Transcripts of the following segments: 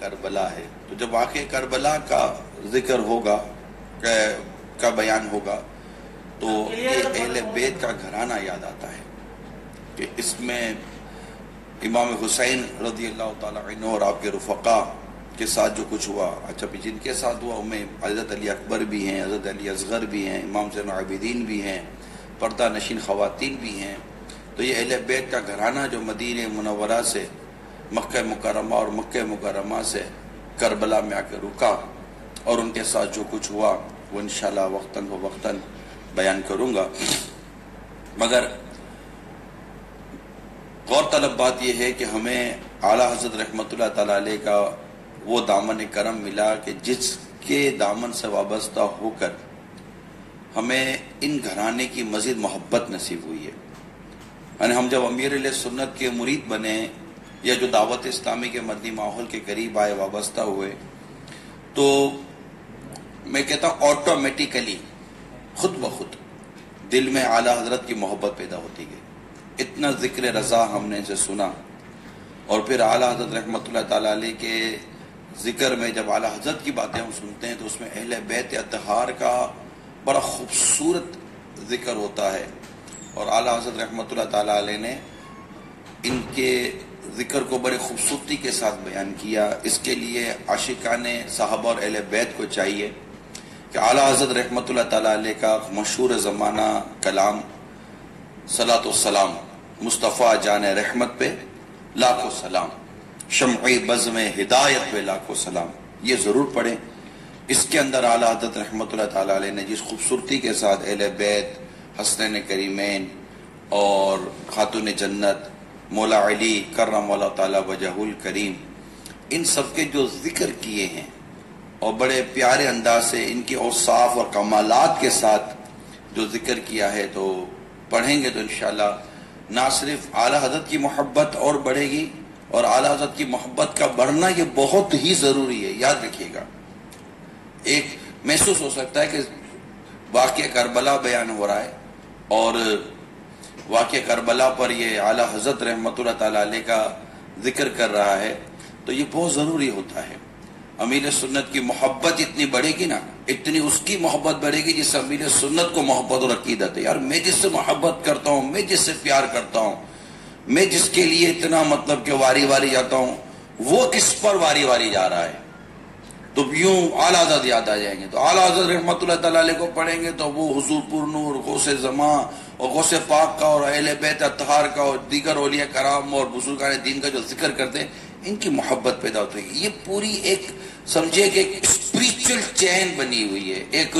کربلا ہے. تو جب واقعہ کربلا کا ذکر ہوگا کا بیان ہوگا تو یہ اہل بیت کا گھرانہ یاد آتا ہے کہ اس میں امام حسین رضی اللہ تعالیٰ عنہ اور آپ کے رفقا کے ساتھ جو کچھ ہوا، اچھا جن کے ساتھ ہوا ان میں حضرت علی اکبر بھی ہیں، حضرت علی اصغر بھی ہیں، امام زین العابدین بھی ہیں، پردہ نشین خواتین بھی ہیں. تو یہ اہل بیت کا گھرانہ جو مدینہ منورہ سے مکہ مکرمہ اور مکہ مکرمہ سے کربلا میں آ کے رکا اور ان کے ساتھ جو کچھ ہوا وہ انشاءاللہ وقتاً فوقتاً بیان کروں گا. مگر غور طلب بات یہ ہے کہ ہمیں اعلیٰ حضرت رحمۃ اللہ تعالیٰ علیہ کا وہ دامن کرم ملا کہ جس کے دامن سے وابستہ ہو کر ہمیں ان گھرانے کی مزید محبت نصیب ہوئی ہے. یعنی ہم جب امیر علیہ سنت کے مرید بنے یا جو دعوت اسلامی کے مدنی ماحول کے قریب آئے، وابستہ ہوئے، تو میں کہتا ہوں آٹومیٹیکلی خود بخود دل میں اعلیٰ حضرت کی محبت پیدا ہوتی گئی. اتنا ذکر رضا ہم نے سے سنا، اور پھر اعلیٰ حضرت رحمۃ اللہ تعالیٰ علیہ کے ذکر میں جب اعلیٰ حضرت کی باتیں ہم سنتے ہیں تو اس میں اہل بیت اطہار کا بڑا خوبصورت ذکر ہوتا ہے. اور اعلیٰ حضرت رحمۃ اللہ تعالیٰ علیہ نے ان کے ذکر کو بڑے خوبصورتی کے ساتھ بیان کیا. اس کے لیے عاشقان صحابہ اور اہل بیت کو چاہیے کہ اعلیٰ حضرت رحمۃ اللہ تعالیٰ علیہ کا مشہور زمانہ کلام صلاۃ والسلام مصطفیٰ جان رحمت پہ لاکھوں سلام، شمعِ بزم ہدایت پہ لاکھوں سلام، یہ ضرور پڑھیں. اس کے اندر اعلیٰ حضرت رحمۃ اللہ تعالیٰ علیہ نے جس خوبصورتی کے ساتھ اہل بیت، حسنین کریمین اور خاتون جنت مولا علی کرم اللہ تعالیٰ وجہ الکریم، ان سب کے جو ذکر کیے ہیں اور بڑے پیارے انداز سے ان کے اوصاف اور کمالات کے ساتھ جو ذکر کیا ہے، تو پڑھیں گے تو انشاءاللہ نہ صرف اعلیٰ حضرت کی محبت اور بڑھے گی، اور اعلیٰ حضرت کی محبت کا بڑھنا یہ بہت ہی ضروری ہے. یاد رکھیے گا، ایک محسوس ہو سکتا ہے کہ واقعہ کربلا بیان ہو رہا ہے اور واقعہ کربلا پر یہ اعلیٰ حضرت رحمۃ اللہ تعالیٰ علیہ کا ذکر کر رہا ہے، تو یہ بہت ضروری ہوتا ہے. امیر سنت کی محبت اتنی بڑھے گی نا، اتنی اس کی محبت بڑھے گی جس سے امیر سنت کو محبت اور عقیدت ہے. یار میں جس سے محبت کرتا ہوں، میں جس سے پیار کرتا ہوں، میں جس کے لیے اتنا مطلب کہ واری واری جاتا ہوں، وہ کس پر واری واری جا رہا ہے، تو یوں اعلیٰ حضرت یاد آ جائیں گے. تو اعلیٰ حضرت رحمۃ اللہ تعالیٰ علیہ کو پڑھیں گے تو وہ حضور پر نور، غوث زماں اور غوث پاک کا اور اہل بیت اطہار کا اور دیگر اولیاء کرام اور بزرگان دین کا جو ذکر کرتے ہیں، ان کی محبت پیدا ہوتی ہے. یہ پوری ایک سمجھے کہ ایک اسپریچل چین بنی ہوئی ہے، ایک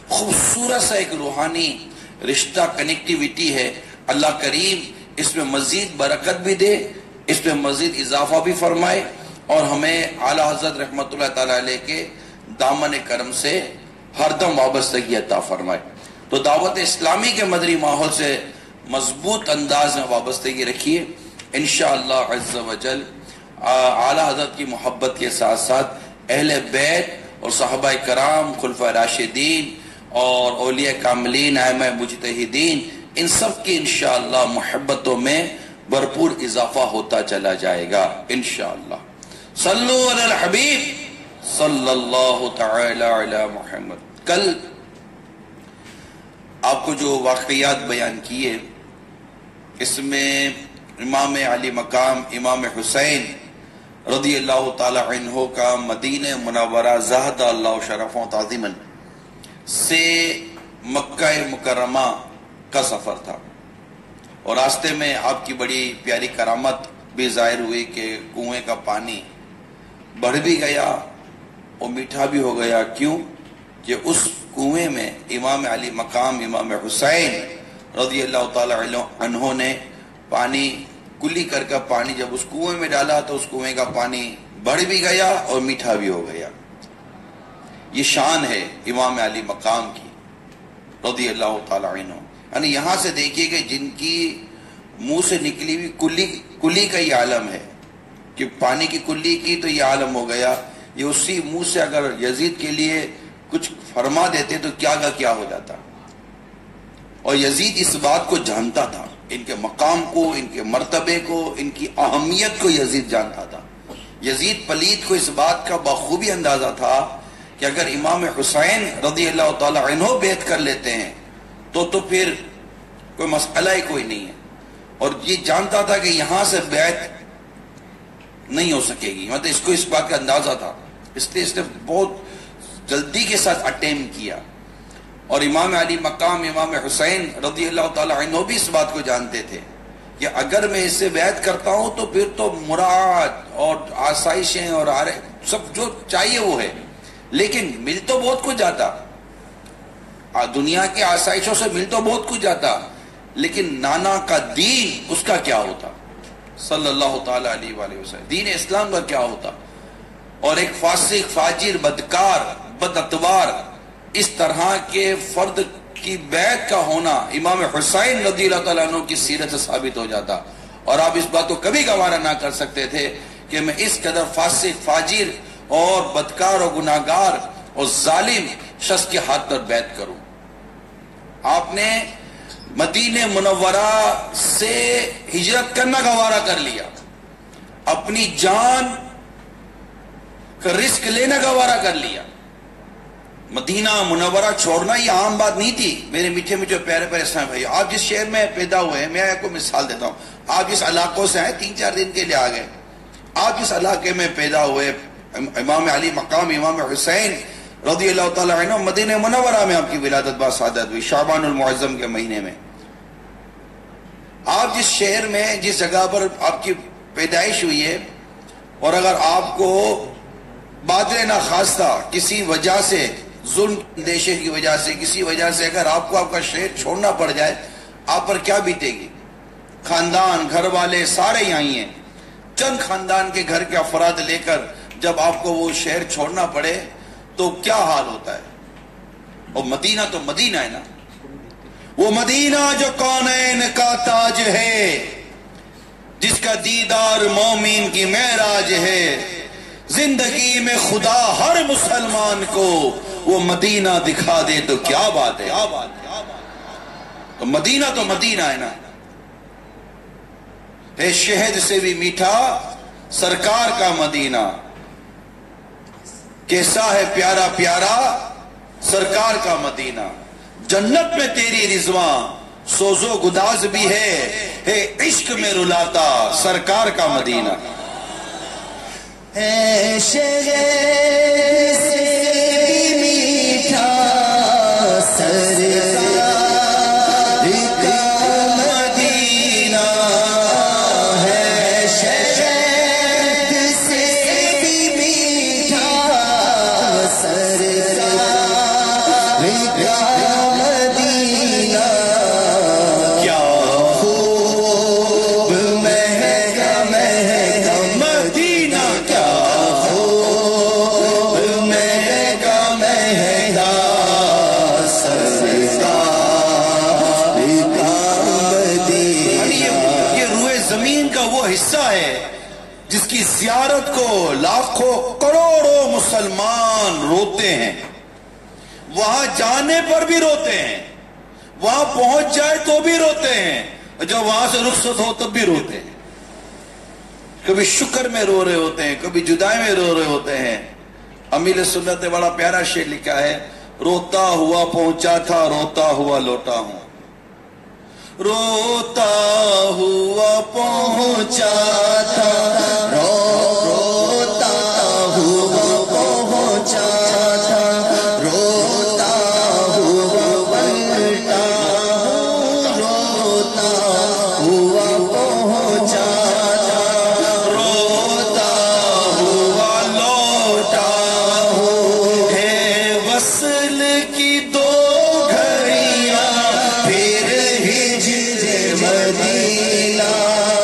خوبصورت سا ایک روحانی رشتہ، کنیکٹیویٹی ہے. اللہ کریم اس میں مزید برکت بھی دے، اس میں مزید اضافہ بھی فرمائے، اور ہمیں اعلیٰ حضرت رحمۃ اللہ تعالیٰ علیہ کے دامن کرم سے ہر دم وابستگی عطا فرمائے. تو دعوت اسلامی کے مدنی ماحول سے مضبوط انداز میں وابستگی رکھیے. انشاءاللہ عز و جل اعلیٰ حضرت کی محبت کے ساتھ ساتھ اہل بیت اور صحابہ کرام، خلفائے راشدین اور اولیاء کاملین، ائمہ مجتہدین، ان سب کی انشاءاللہ محبتوں میں بھرپور اضافہ ہوتا چلا جائے گا انشاءاللہ. صلو علی الحبیب صلی اللہ تعالی علی محمد. کل آپ کو جو واقعات بیان کیے، اس میں امام علی مقام امام حسین رضی اللہ تعالی عنہ کا مدینہ منورہ زہد اللہ شرف و تعظیما سے مکہ مکرمہ کا سفر تھا، اور راستے میں آپ کی بڑی پیاری کرامت بھی ظاہر ہوئی کہ کنویں کا پانی بڑھ بھی گیا اور میٹھا بھی ہو گیا. کیوں کہ اس کنویں میں امام علی مقام امام حسین رضی اللہ تعالی عنہ نے پانی کلی کر کا پانی جب اس کنویں میں ڈالا تو اس کنویں کا پانی بڑھ بھی گیا اور میٹھا بھی ہو گیا. یہ شان ہے امام علی مقام کی رضی اللہ تعالی عنہ. یعنی یہاں سے دیکھیے کہ جن کی منہ سے نکلی ہوئی کلی کا یہ عالم ہے کہ پانی کی کلی کی تو یہ عالم ہو گیا، یہ اسی منہ سے اگر یزید کے لیے کچھ فرما دیتے تو کیا کا کیا ہو جاتا. اور یزید اس بات کو جانتا تھا، ان کے مقام کو، ان کے مرتبے کو، ان کی اہمیت کو یزید جانتا تھا. یزید پلید کو اس بات کا بخوبی اندازہ تھا کہ اگر امام حسین رضی اللہ تعالی عنہ بیعت کر لیتے ہیں تو پھر کوئی مسئلہ ہی کوئی نہیں ہے، اور یہ جانتا تھا کہ یہاں سے بیعت نہیں ہو سکے گی، مطلب اس کو اس بات کا اندازہ تھا، اس لیے اس نے بہت جلدی کے ساتھ اٹیمپٹ کیا. اور امام علی مقام امام حسین رضی اللہ تعالی عنہ بھی اس بات کو جانتے تھے کہ اگر میں اس سے بیعت کرتا ہوں تو پھر تو مراد اور آسائشیں اور سب جو چاہیے وہ ہے، لیکن مل تو بہت کچھ جاتا، دنیا کی آسائشوں سے مل تو بہت کچھ جاتا، لیکن نانا کا دین اس کا کیا ہوتا صلی اللہ تعالی علیہ وآلہ وسلم، دین اسلام کا کیا ہوتا. اور ایک فاسق فاجر بدکار بد اتوار اس طرح کے فرد کی بیعت کا ہونا امام حسین رضی اللہ تعالیٰ عنہ کی سیرت سے ثابت ہو جاتا، اور آپ اس بات کو کبھی گوارا نہ کر سکتے تھے کہ میں اس قدر فاسق فاجر اور بدکار اور گناہگار اور ظالم شخص کے ہاتھ پر بیعت کروں. آپ نے مدینہ منورہ سے ہجرت کرنا گوارا کر لیا، اپنی جان کا رزق لینا گوارا کر لیا. مدینہ منورہ چھوڑنا یہ عام بات نہیں تھی میرے میٹھے میٹھے پیارے پیارے اسلام بھائی. آپ جس شہر میں پیدا ہوئے ہیں، میں آپ کو مثال دیتا ہوں، آپ جس علاقوں سے ہیں 3-4 دن کے لیے آ گئے، آپ جس علاقے میں پیدا ہوئے، امام علی مقام امام حسین رضی اللہ تعالیٰ عنہ مدینہ منورہ میں آپ کی ولادت با سعادت ہوئی شعبان المعظم کے مہینے میں. آپ جس شہر میں جس جگہ پر آپ کی پیدائش ہوئی ہے، اور اگر آپ کو بادر ناخواستہ کسی وجہ سے، ظلم اندیشے کی وجہ سے، کسی وجہ سے اگر آپ کو آپ کا شہر چھوڑنا پڑ جائے، آپ پر کیا بیتے گی؟ خاندان گھر والے سارے یہاں ہی ہیں، چند خاندان کے گھر کے افراد لے کر جب آپ کو وہ شہر چھوڑنا پڑے تو کیا حال ہوتا ہے. اور مدینہ تو مدینہ ہے نا، وہ مدینہ جو کونین کا تاج ہے، جس کا دیدار مومن کی معراج ہے. زندگی میں خدا ہر مسلمان کو وہ مدینہ دکھا دے تو کیا بات ہے. تو مدینہ ہے نا. اے شہد سے بھی میٹھا سرکار کا مدینہ، کیسا ہے پیارا پیارا سرکار کا مدینہ. جنت میں تیری رضواں سوزو گداز بھی ہے عشق میں رلاتا سرکار کا مدینہ. اے شہد سے بھی میٹھا سرکار کا مدینہ ہے، شہد سے بھی میٹھا سرکار کا مدینہ. کیا خوب مہنگا مہنگا مدینہ، کیا خوب مہنگا مہنگا سرکار کا مدینہ. یہ روئے زمین کا وہ حصہ ہے جس کی زیارت کو لاکھوں کروڑوں مسلمان روتے ہیں. وہاں جانے پر بھی روتے ہیں، وہاں پہنچ جائے تو بھی روتے ہیں، اور جب وہاں سے رخصت ہو تب بھی روتے ہیں. کبھی شکر میں رو رہے ہوتے ہیں، کبھی جدائی میں رو رہے ہوتے ہیں. امیر سنت نے بڑا پیارا شعر لکھا ہے، روتا ہوا پہنچا تھا روتا ہوا لوٹا ہوں. روتا ہوا پہنچا تھا روتا ہوا پہنچا تھا، روتا ہوا پلٹا ہوں، روتا ہوا پہنچا تھا، روتا ہوا لوٹا ہوں. ہے وصل کی دو گھڑیاں پھر ہجر مدینہ.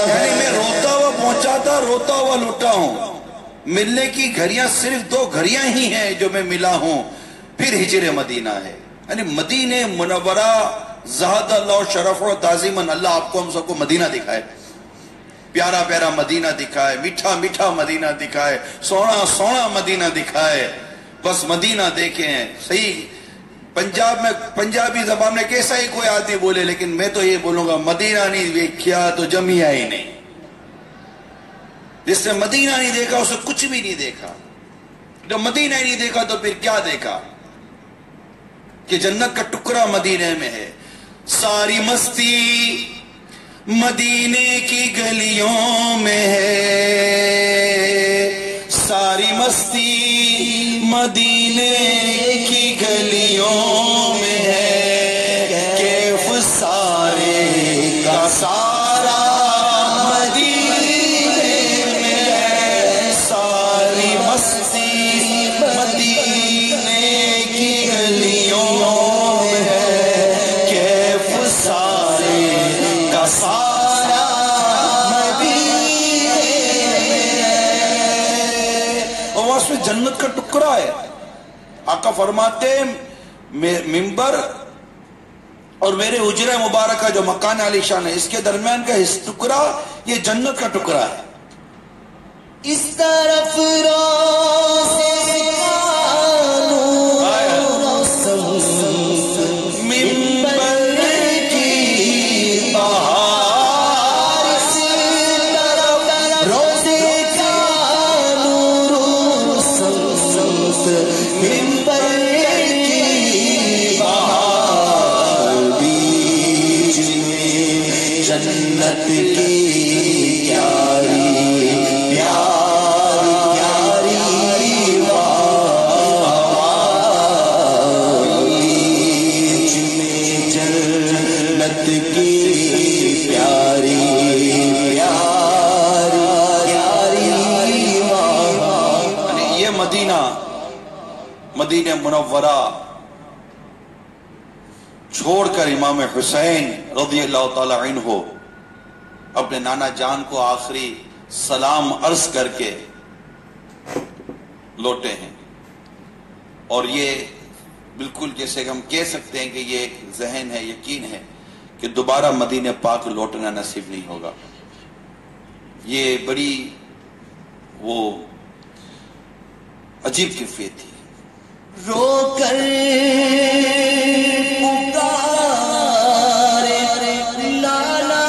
یعنی میں روتا ہوا پہنچا تھا روتا ہوا لوٹا ہوں. ملنے کی گھڑیاں صرف 2 گھڑیاں ہی ہیں جو میں ملا ہوں، پھر ہجر مدینہ ہے. یعنی مدینہ منورہ زہد اللہ شرف و تعظیماً اللہ آپ کو ہم سب کو مدینہ دکھائے، پیارا پیارا مدینہ دکھائے، میٹھا میٹھا مدینہ دکھائے، سونا سونا مدینہ دکھائے. بس مدینہ دیکھیں. صحیح پنجاب میں پنجابی زبان میں کیسا ہی کوئی آدمی بولے، لیکن میں تو یہ بولوں گا مدینہ نہیں دیکھیا تو جمیا ہی نہیں. جس نے مدینہ نہیں دیکھا اسے کچھ بھی نہیں دیکھا. جو مدینہ ہی نہیں دیکھا تو پھر کیا دیکھا؟ کہ جنت کا ٹکڑا مدینے میں ہے. ساری مستی مدینے کی گلیوں میں ہے، ساری مستی مدینے کی گلیوں میں ہے، کیف سارے کا سارا مدینے میں ہے، ساری مستی مدینے کی گلیوں میں ہے، کیف سارے کا سارا مدینے میں ہے. اور وہاں میں جنت کا ٹکڑا ہے. آقا فرماتے منبر اور میرے حجرہ مبارکہ جو مکان علی شان ہے، اس کے درمیان کا ٹکڑا یہ جنت کا ٹکڑا ہے. اس طرف روزے کا نور سمسم منبر کی بہار، اس طرف روزے کا نور سمسم منبر کی بہار، بیچ میں جنت کی پیاری مدینہ منورہ چھوڑ کر امام حسین رضی اللہ تعالی عنہ اپنے نانا جان کو آخری سلام عرض کر کے لوٹے ہیں. اور یہ بالکل جیسے کہ ہم کہہ سکتے ہیں کہ یہ ایک ذہن ہے، یقین ہے کہ دوبارہ مدینہ پاک لوٹنا نصیب نہیں ہوگا. یہ بڑی وہ عجیب کیفیت تھی. رو کر پکارے لالا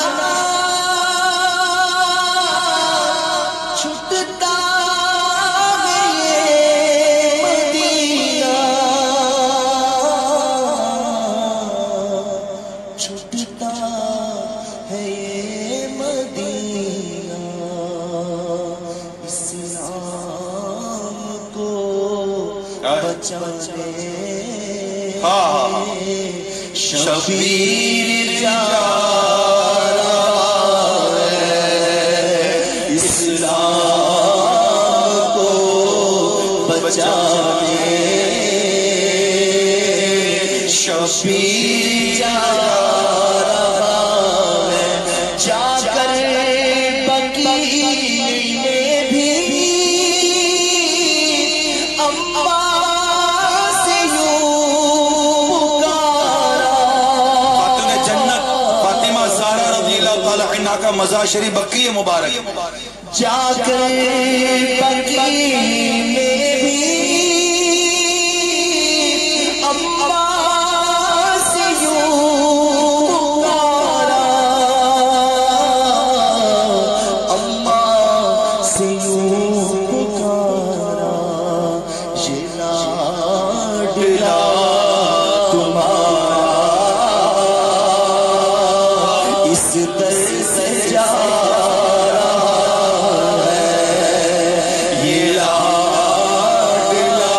چھٹتا ہے مدینہ، چھٹتا ہے مدینہ، اسلام کو بچانے شبیر جا رہا ہے، اسلام کو بچانے شبیر جا رہا ہے. جا کر بقیع میں بھی کا مزار شریف بقیع مبارک. جا کر بقیع میں بھی اماں سے یوں پکارا، اماں سے یوں پکارا، یہ لاڈلا تمہارا اس در سے جا رہا ہے، یہ لاڈلا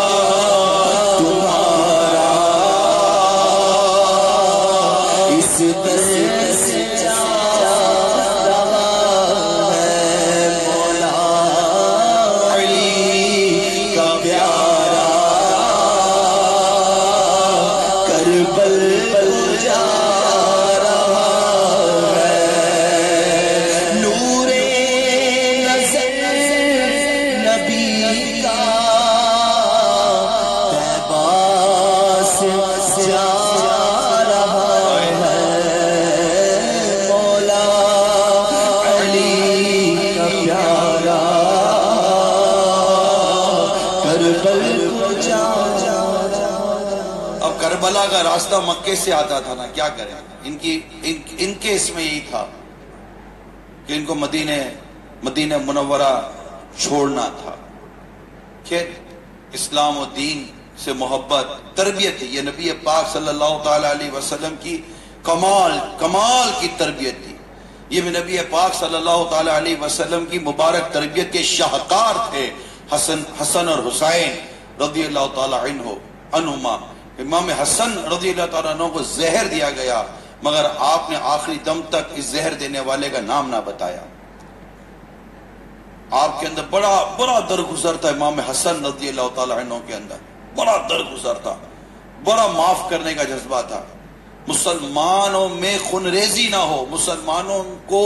تمہارا اس در سے جا رہا ہے. مولا علی کا پیارا کربل جا کربلا کا راستہ مکے سے آتا تھا نا، کیا کریں. ان کے اس میں یہی تھا کہ ان کو مدینے مدینہ منورہ چھوڑنا تھا. خیر اسلام و دین سے محبت تربیت تھی. یہ نبی پاک صلی اللہ تعالی علیہ وسلم کی کمال کی تربیت تھی. یہ نبی پاک صلی اللہ تعالی علیہ وسلم کی مبارک تربیت کے شاہکار تھے حسن اور حسین رضی اللہ تعالی عنہما. امام حسن رضی اللہ تعالیٰ عنہ کو زہر دیا گیا مگر آپ نے آخری دم تک اس زہر دینے والے کا نام نہ بتایا. آپ کے اندر بڑا درگزر تھا. امام حسن رضی اللہ تعالیٰ عنہ کے اندر بڑا درگزر تھا, بڑا معاف کرنے کا جذبہ تھا. مسلمانوں میں خونریزی نہ ہو. مسلمانوں کو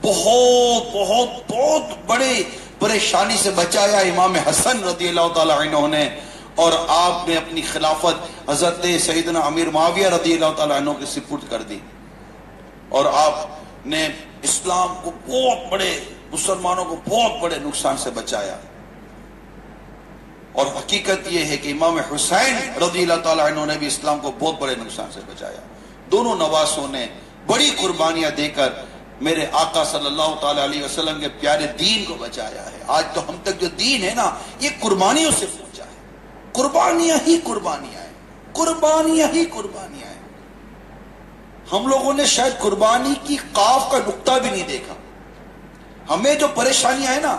بہت بہت بہت بڑے پریشانی سے بچایا امام حسن رضی اللہ تعالیٰ عنہ نے, اور آپ نے اپنی خلافت حضرت سیدنا امیر معاویہ رضی اللہ تعالیٰ عنہ کے سپرد کر دی, اور آپ نے اسلام کو مسلمانوں کو بہت بڑے نقصان سے بچایا. اور حقیقت یہ ہے کہ امام حسین رضی اللہ تعالیٰ عنہ نے بھی اسلام کو بہت بڑے نقصان سے بچایا. دونوں نواسوں نے بڑی قربانیاں دے کر میرے آقا صلی اللہ تعالی علیہ وسلم کے پیارے دین کو بچایا ہے. آج تو ہم تک جو دین ہے نا, یہ قربانیوں سے پہنچا ہے. قربانیاں ہی قربانیاں ہیں, قربانیاں ہی قربانیاں ہیں. ہم لوگوں نے شاید قربانی کی قاف کا نقطہ بھی نہیں دیکھا. ہمیں جو پریشانیاں ہیں نا,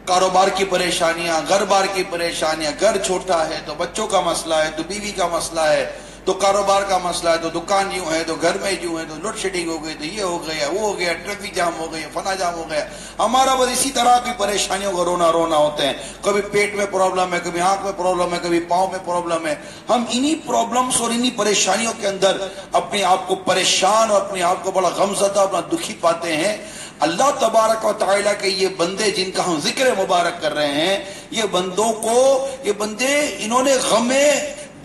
کاروبار کی پریشانیاں, گھر بار کی پریشانیاں, گھر چھوٹا ہے تو بچوں کا مسئلہ ہے, تو بیوی کا مسئلہ ہے, تو کاروبار کا مسئلہ ہے, تو دکان یوں ہے, تو گھر میں یوں ہے, تو لوڈ شیڈنگ ہو گئی, تو یہ ہو گیا, وہ ہو گیا, ٹریفک جام ہو گیا, فنا جام ہو گیا. ہمارا بس اسی طرح کی پریشانیوں کا رونا ہوتے ہیں. کبھی پیٹ میں پرابلم ہے, کبھی آنکھ میں پرابلم ہے, کبھی پاؤں میں پرابلم ہے. ہم انہی پرابلمز اور انہی پریشانیوں کے اندر اپنے آپ کو پریشان اور اپنے آپ کو بڑا غمزدہ, اپنا دکھی پاتے ہیں. اللہ تبارک و تعالیٰ کے یہ بندے جن کا ہم ذکر مبارک کر رہے ہیں, یہ بندے انہوں نے غم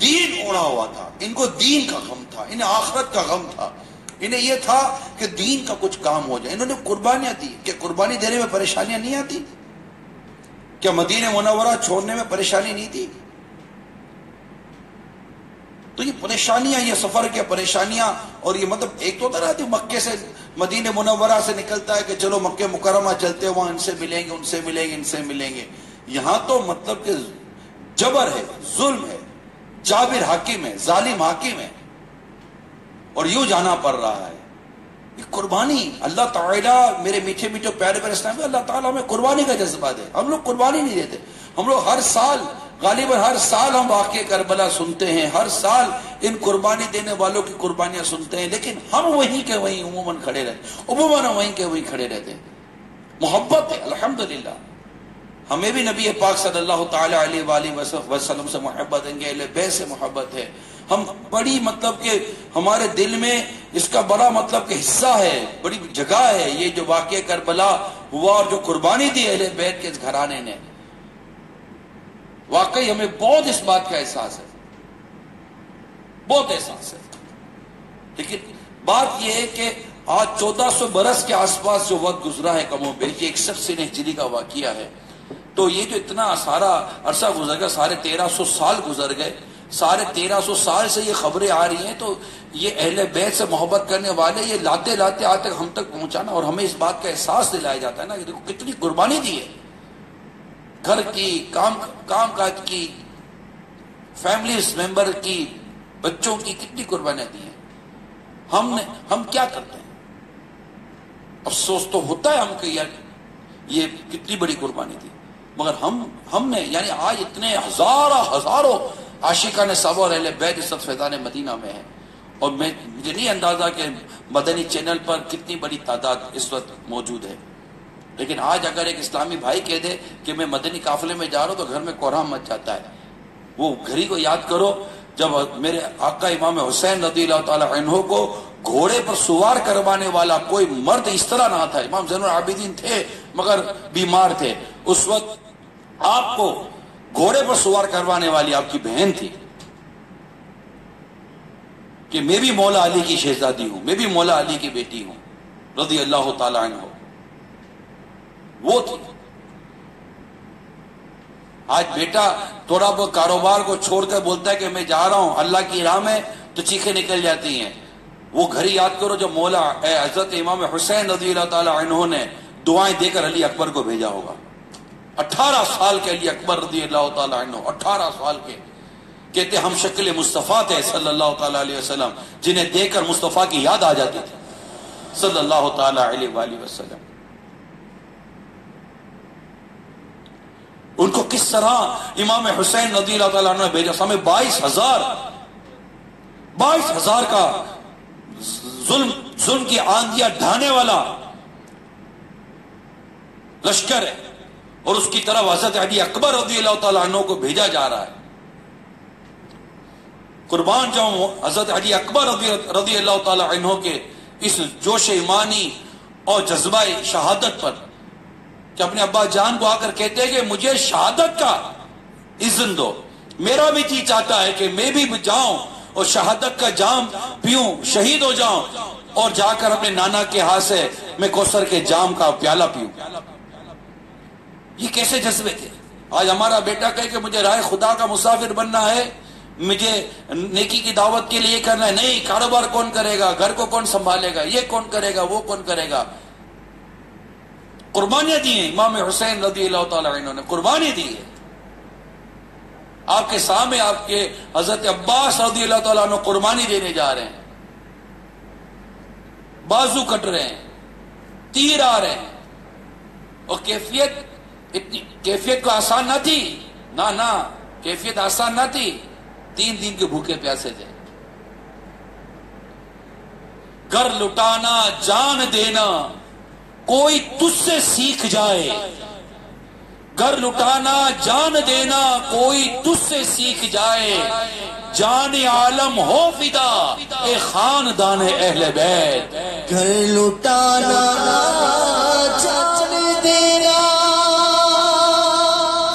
دین اوڑا ہوا تھا. ان کو دین کا غم تھا, انہیں آخرت کا غم تھا, انہیں یہ تھا کہ دین کا کچھ کام ہو جائے. انہوں نے قربانیاں دی. کہ قربانی دینے میں پریشانیاں نہیں آتی؟ کیا مدینہ منورہ چھوڑنے میں پریشانی نہیں تھی؟ تو یہ پریشانیاں, یہ سفر کے پریشانیاں, اور یہ مطلب ایک تو طرح تھی مکے سے مدینہ منورہ سے نکلتا ہے کہ چلو مکہ مکرمہ چلتے, وہاں ان سے ملیں گے, ان سے ملیں گے, ان سے ملیں گے. یہاں تو مطلب کہ جبر ہے, ظلم ہے, جابر حاکم ہے, ظالم حاکم ہے, اور یوں جانا پڑ رہا ہے. یہ قربانی اللہ تعالیٰ, میرے میٹھے میٹھے پیارے پیارے اسلام, اللہ تعالیٰ ہمیں قربانی کا جذبہ دے. ہم لوگ قربانی نہیں دیتے. ہم لوگ ہر سال, غالباً ہر سال ہم واقعہ کربلا سنتے ہیں, ہر سال ان قربانی دینے والوں کی قربانیاں سنتے ہیں, لیکن ہم وہیں کے وہیں عموماً کھڑے رہتے ہیں. محبت ہے الحمدللہ. ہمیں بھی نبی پاک صلی اللہ تعالی علیہ وآلہ وسلم سے محبت ہے, اہل بیت سے محبت ہے. ہم بڑی مطلب کہ ہمارے دل میں اس کا بڑا مطلب کہ حصہ ہے, بڑی جگہ ہے یہ جو واقعہ کربلا ہوا اور جو قربانی دی اہل بیت کے اس گھرانے نے. واقعی ہمیں بہت اس بات کا احساس ہے, بہت احساس ہے. لیکن بات یہ ہے کہ آج 1400 برس کے آس پاس جو وقت گزرا ہے کم و بیش, 61 ہجری کا واقعہ ہے, تو یہ جو اتنا سارا عرصہ گزر گیا, 1350 سال گزر گئے. 1350 سال سے یہ خبریں آ رہی ہیں, تو یہ اہل بیت سے محبت کرنے والے یہ لاتے آج تک ہم تک پہنچانا, اور ہمیں اس بات کا احساس دلایا جاتا ہے نا کہ دیکھو کتنی قربانی دی ہے. گھر کی, کام کاج کی, فیملیز ممبر کی, بچوں کی کتنی قربانیاں دی ہیں. ہم کیا کرتے ہیں؟ افسوس تو ہوتا ہے ہم کہ یار یہ کتنی بڑی قربانی تھی, مگر ہم نے یعنی آج اتنے ہزاروں عاشقان صحابہ اور اہل بیت اس وقت فیضان مدینہ میں ہیں, اور مجھے نہیں اندازہ کہ مدنی چینل پر کتنی بڑی تعداد اس وقت موجود ہے. لیکن آج اگر ایک اسلامی بھائی کہہ دے کہ میں مدنی قافلے میں جا رہا ہوں, تو گھر میں کوہرام مچ جاتا ہے. وہ گھڑی کو یاد کرو جب میرے آقا امام حسین رضی اللہ تعالی عنہ کو گھوڑے پر سوار کروانے والا کوئی مرد اس طرح نہ تھا. امام زین العابدین تھے مگر بیمار تھے. اس وقت آپ کو گھوڑے پر سوار کروانے والی آپ کی بہن تھی کہ میں بھی مولا علی کی شہزادی ہوں, میں بھی مولا علی کی بیٹی ہوں رضی اللہ تعالی عنہ. وہ تھی. آج بیٹا تھوڑا بہت کاروبار کو چھوڑ کر بولتا ہے کہ میں جا رہا ہوں اللہ کی راہ میں, تو چیخیں نکل جاتی ہیں. وہ گھڑی یاد کرو جو مولا حضرت امام حسین رضی اللہ تعالی عنہ نے دعائیں دے کر علی اکبر کو بھیجا ہوگا. 18 سال کے علی اکبر رضی اللہ تعالیٰ عنہ، 18 سال کے، کہتے ہم شکل مصطفیٰ تھے صلی اللہ تعالیٰ علیہ وسلم، جنہیں دیکھ کر مصطفیٰ کی یاد آ جاتی تھی صلی اللہ تعالیٰ علیہ وآلہ وسلم. ان کو کس طرح امام حسین رضی اللہ تعالیٰ عنہ نے بھیجا. سامنے 22,000 کا ظلم کی آندیاں ڈھانے والا لشکر ہے، اور اس کی طرف حضرت علی اکبر رضی اللہ تعالیٰ عنہ کو بھیجا جا رہا ہے. قربان جاؤں حضرت علی اکبر رضی اللہ تعالیٰ عنہ کے اس جوش ایمانی اور جذبہ شہادت پر کہ اپنے ابا جان کو آ کر کہتے ہیں کہ مجھے شہادت کا اذن دو. میرا بھی جی چاہتا ہے کہ میں بھی جاؤں اور شہادت کا جام پیوں، شہید ہو جاؤں، اور جا کر اپنے نانا کے ہاتھ سے میں کوثر کے جام کا پیالہ پیوں. یہ کیسے جذبے تھے؟ آج ہمارا بیٹا کہے کہ مجھے راہ خدا کا مسافر بننا ہے، مجھے نیکی کی دعوت کے لیے کرنا ہے. نہیں، کاروبار کون کرے گا، گھر کو کون سنبھالے گا، یہ کون کرے گا، وہ کون کرے گا. قربانیاں دی ہیں امام حسین رضی اللہ تعالیٰ عنہ نے، قربانی دی ہے. آپ کے سامنے آپ کے حضرت عباس رضی اللہ تعالیٰ عنہ قربانی دینے جا رہے ہیں، بازو کٹ رہے ہیں، تیر آ رہے ہیں، اور کیفیت کو آسان نہ تھی، نہ کیفیت آسان نہ تھی. 3 دن کے بھوکے پیاسے تھے. گھر لٹانا جان دینا کوئی تجھ سے سیکھ جائے، گھر لٹانا جان دینا کوئی تجھ سے سیکھ جائے، جان عالم ہو فدا اے خاندان اہل بیت. گھر لٹانا جان دینا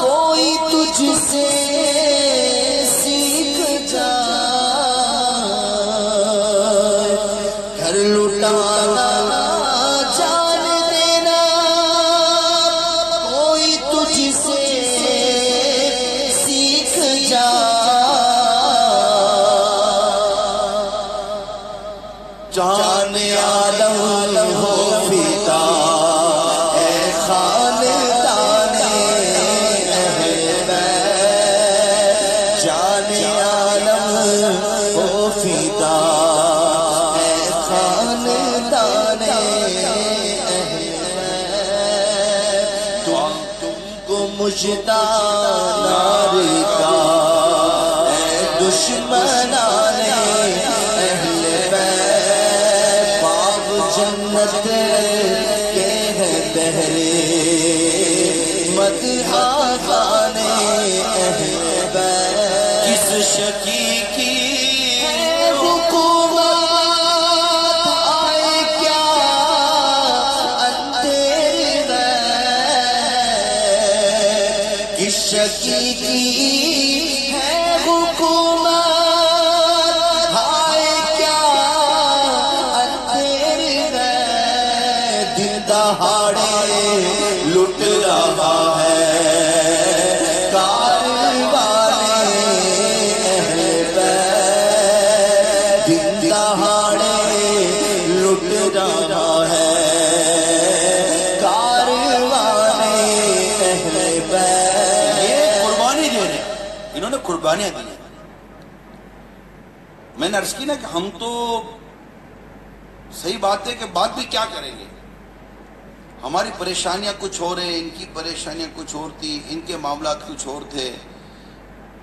کوئی تجھ سے سیکھ جائے، گھر لٹانا جان دینا کوئی تجھ سے سیکھ جائے، جان عالم ہو فدا اے خاندان اہل بیت، جان عالم ہو فدا اے خاندان اہل بیت. تم کو مجدہ نار کا اے دشمنان اہل بیت، باب جنت کے ہیں بہرے مدحہ گانے اہل بیت. کس شکی کی حکومت آئے کیا اندھیرے میں، کس شکی کی ہے حکومت آئے کیا اندھیرے میں، دن دہاڑے لٹ رہا ہے قربانیاں دی ہیں. میں نے عرض کی نا کہ ہم تو صحیح بات ہے کہ بات بھی کیا کریں گے، ہماری پریشانیاں کچھ اور ہیں، ان کی پریشانیاں کچھ اور تھی، ان کے معاملات کچھ اور تھے،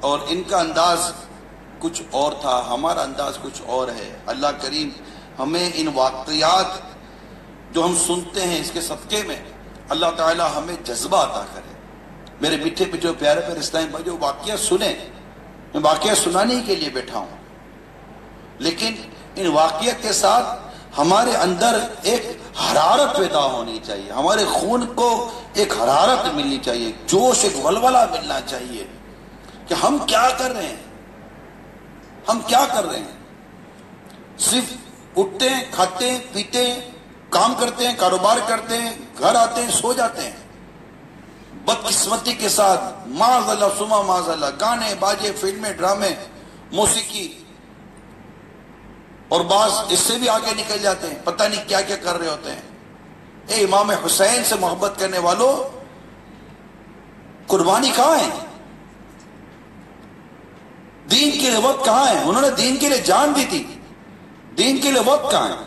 اور ان کا انداز کچھ اور تھا، ہمارا انداز کچھ اور ہے. اللہ کریم ہمیں ان واقعات جو ہم سنتے ہیں اس کے صدقے میں اللہ تعالی ہمیں جذبہ عطا کرے. میرے میٹھے پہ جو پیارے پیارے اسلام بھائی جو واقعہ سنیں، میں واقعہ سنانے کے لیے بیٹھا ہوں، لیکن ان واقعات کے ساتھ ہمارے اندر ایک حرارت پیدا ہونی چاہیے، ہمارے خون کو ایک حرارت ملنی چاہیے، جوش، ایک ولولہ ملنا چاہیے کہ ہم کیا کر رہے ہیں، ہم کیا کر رہے ہیں. صرف اٹھتے ہیں، کھاتے ہیں، پیتے ہیں، کام کرتے ہیں، کاروبار کرتے ہیں، گھر آتے ہیں، سو جاتے ہیں. بدقسمتی کے ساتھ معاذ اللہ سما معاذ اللہ گانے باجے، فلمیں، ڈرامے، موسیقی، اور بعض اس سے بھی آگے نکل جاتے ہیں، پتہ نہیں کیا کیا کر رہے ہوتے ہیں. اے امام حسین سے محبت کرنے والوں، قربانی کہاں ہے؟ دین کے لیے وقت کہاں ہے؟ انہوں نے دین کے لیے جان دی تھی، دین کے لیے وقت کہاں ہے؟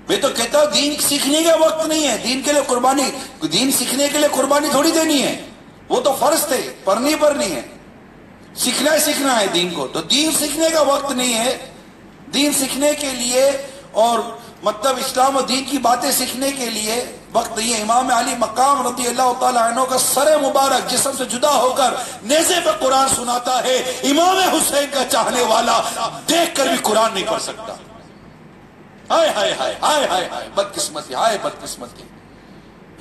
میں تو کہتا ہوں دین سیکھنے کا وقت نہیں ہے، دین کے لیے قربانی، دین سیکھنے کے لیے قربانی تھوڑی دینی ہے، وہ تو فرض تھے، پڑھنی ہے، سیکھنا ہے دین کو، تو دین سیکھنے کا وقت نہیں ہے۔ دین سیکھنے کے لیے اور مطلب اسلام و دین کی باتیں سیکھنے کے لیے وقت نہیں ہے۔ امام علی مقام رضی اللہ تعالیٰ عنہ کا سر مبارک جسم سے جدا ہو کر نیزے پہ قرآن سناتا ہے، امام حسین کا چاہنے والا دیکھ کر بھی قرآن نہیں پڑھ سکتا۔ ہائے ہائے ہائے ہائے ہائے ہائے بدقسمتی، ہائے بدقسمتی۔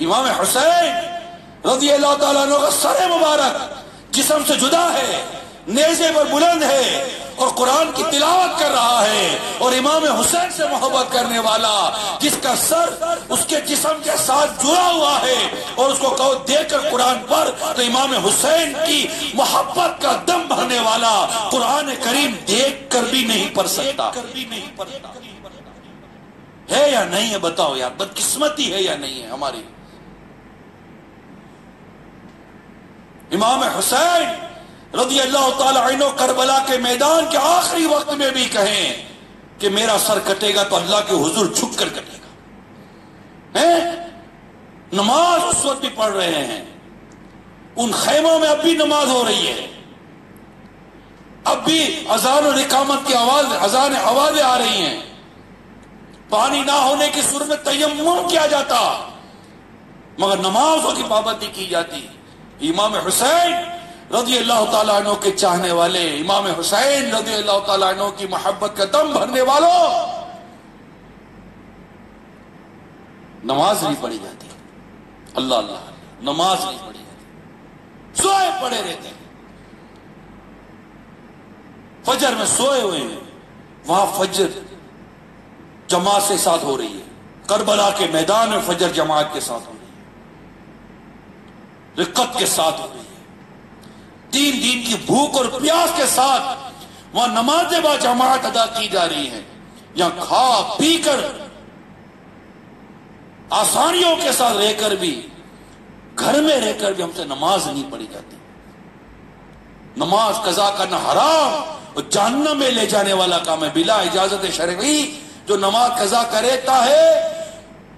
امام حسین رضی اللہ تعالیٰ عنہ کا سر مبارک جسم سے جدا ہے، نیزے پر بلند ہے اور قرآن کی تلاوت کر رہا ہے، اور امام حسین سے محبت کرنے والا جس کا سر اس کے جسم کے ساتھ جڑا ہوا ہے اور اس کو کہو دیکھ کر قرآن پڑھ، تو امام حسین کی محبت کا دم بھرنے والا قرآن کریم دیکھ کر بھی نہیں پڑھ سکتا۔ ہے یا نہیں ہے بتاؤ یار، بدقسمتی ہے یا نہیں ہے ہماری؟ امام حسین رضی اللہ تعالی عنہ کربلا کے میدان کے آخری وقت میں بھی کہیں کہ میرا سر کٹے گا تو اللہ کے حضور جھک کر کٹے گا۔ نماز اس وقت بھی پڑھ رہے ہیں، ان خیموں میں اب بھی نماز ہو رہی ہے، اب بھی اذان و اقامت کی آوازیں آ رہی ہیں، پانی نہ ہونے کی صورت میں تیمم کیا جاتا مگر نمازوں کی پابندی کی جاتی۔ امام حسین رضی اللہ تعالیٰ عنہ کے چاہنے والے، امام حسین رضی اللہ تعالیٰ عنہ کی محبت کا دم بھرنے والوں، نماز نہیں پڑھی جاتی، اللہ اللہ، نماز نہیں پڑھی جاتی، سوئے پڑے رہتے ہیں، فجر میں سوئے ہوئے ہیں، وہاں فجر جماعت سے ساتھ ہو رہی ہے، کربلا کے میدان میں فجر جماعت کے ساتھ ہو رہی ہے، رقت کے ساتھ ہو رہی ہے، دین کی بھوک اور پیاس کے ساتھ وہاں نمازیں با جماعت ادا کی جا رہی ہیں۔ یہاں کھا پی کر آسانیوں کے ساتھ رہ کر بھی، گھر میں رہ کر بھی ہم سے نماز نہیں پڑھی جاتی۔ نماز قضا کرنا حرام اور جہنم میں لے جانے والا کام ہے، بلا اجازت شرعی جو نماز قضا کرتا ہے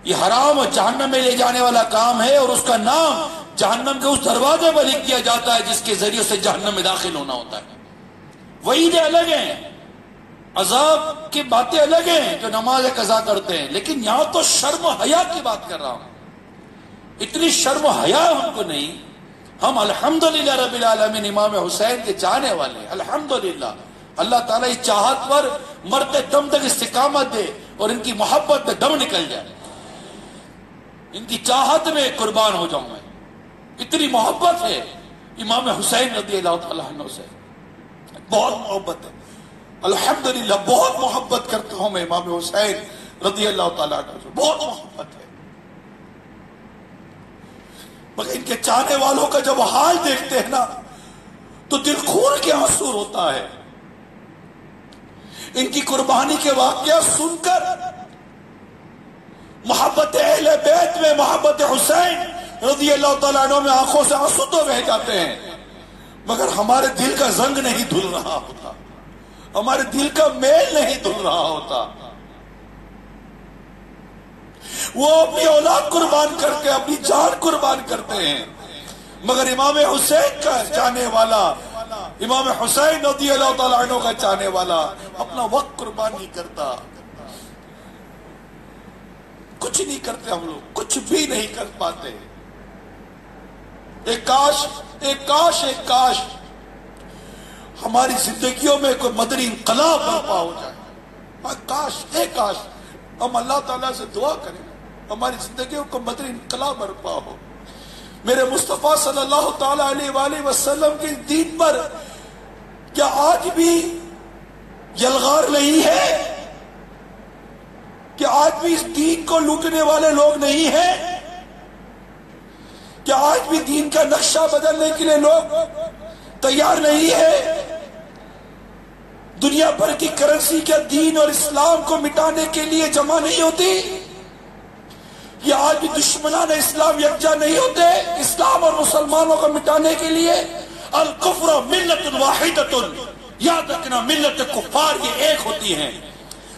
یہ حرام اور جہنم میں لے جانے والا کام ہے، اور اس کا نام جہنم کے اس دروازے پر لکھ دیا جاتا ہے جس کے ذریعے سے جہنم میں داخل ہونا ہوتا ہے۔ وعیدیں الگ ہیں، عذاب کی باتیں الگ ہیں جو نماز قضا کرتے ہیں، لیکن یہاں تو شرم و حیا کی بات کر رہا ہوں۔ اتنی شرم و حیا ہم کو نہیں، ہم الحمدللہ رب العالمین امام حسین کے چاہنے والے ہیں، الحمدللہ۔ اللہ تعالیٰ اس چاہت پر مرتے دم تک استقامت دے اور ان کی محبت میں دم نکل جائے، ان کی چاہت میں قربان ہو جاؤں میں، اتنی محبت ہے امام حسین رضی اللہ تعالیٰ عنہ سے، بہت محبت ہے، الحمدللہ بہت محبت کرتا ہوں میں امام حسین رضی اللہ تعالیٰ عنہ سے، بہت محبت ہے۔ مگر ان کے چاہنے والوں کا جب حال دیکھتے ہیں نا تو دل خون کے آنسو ہوتا ہے۔ ان کی قربانی کے واقعات سن کر محبت اہل بیت میں، محبت حسین رضی اللہ تعالیٰ عنہ میں آنکھوں سے آنسو تو بہہ جاتے ہیں، مگر ہمارے دل کا زنگ نہیں دھل رہا ہوتا، ہمارے دل کا میل نہیں دھل رہا ہوتا۔ وہ اپنی اولاد قربان کرتے ہیں، اپنی جان قربان کرتے ہیں، مگر امام حسین کا چاہنے والا، امام حسین رضی اللہ تعالیٰ عنہ کا چاہنے والا اپنا وقت قربان نہیں کرتا۔ کچھ نہیں کرتے ہم لوگ، کچھ بھی نہیں کر پاتے۔ ایک کاش ہماری زندگیوں میں کوئی مدنی انقلاب برپا ہو جائے، کاش ہم اللہ تعالیٰ سے دعا کریں ہماری زندگیوں کو مدنی انقلاب برپا ہو۔ میرے مصطفیٰ صلی اللہ تعالیٰ علیہ وآلہ وسلم کے دین پر کیا آج بھی یلغار نہیں ہے؟ کیا آج بھی اس دین کو لوٹنے والے لوگ نہیں ہیں؟ کیا آج بھی دین کا نقشہ بدلنے کے لیے لوگ تیار نہیں ہے؟ دنیا بھر کی کرنسی کیا دین اور اسلام کو مٹانے کے لیے جمع نہیں ہوتی؟ یہ آج بھی دشمنان اسلام یکجا نہیں ہوتے اسلام اور مسلمانوں کو مٹانے کے لیے؟ الکفر ملت واحدۃ، یاد رکھنا ملت کفار یہ ایک ہوتی ہیں.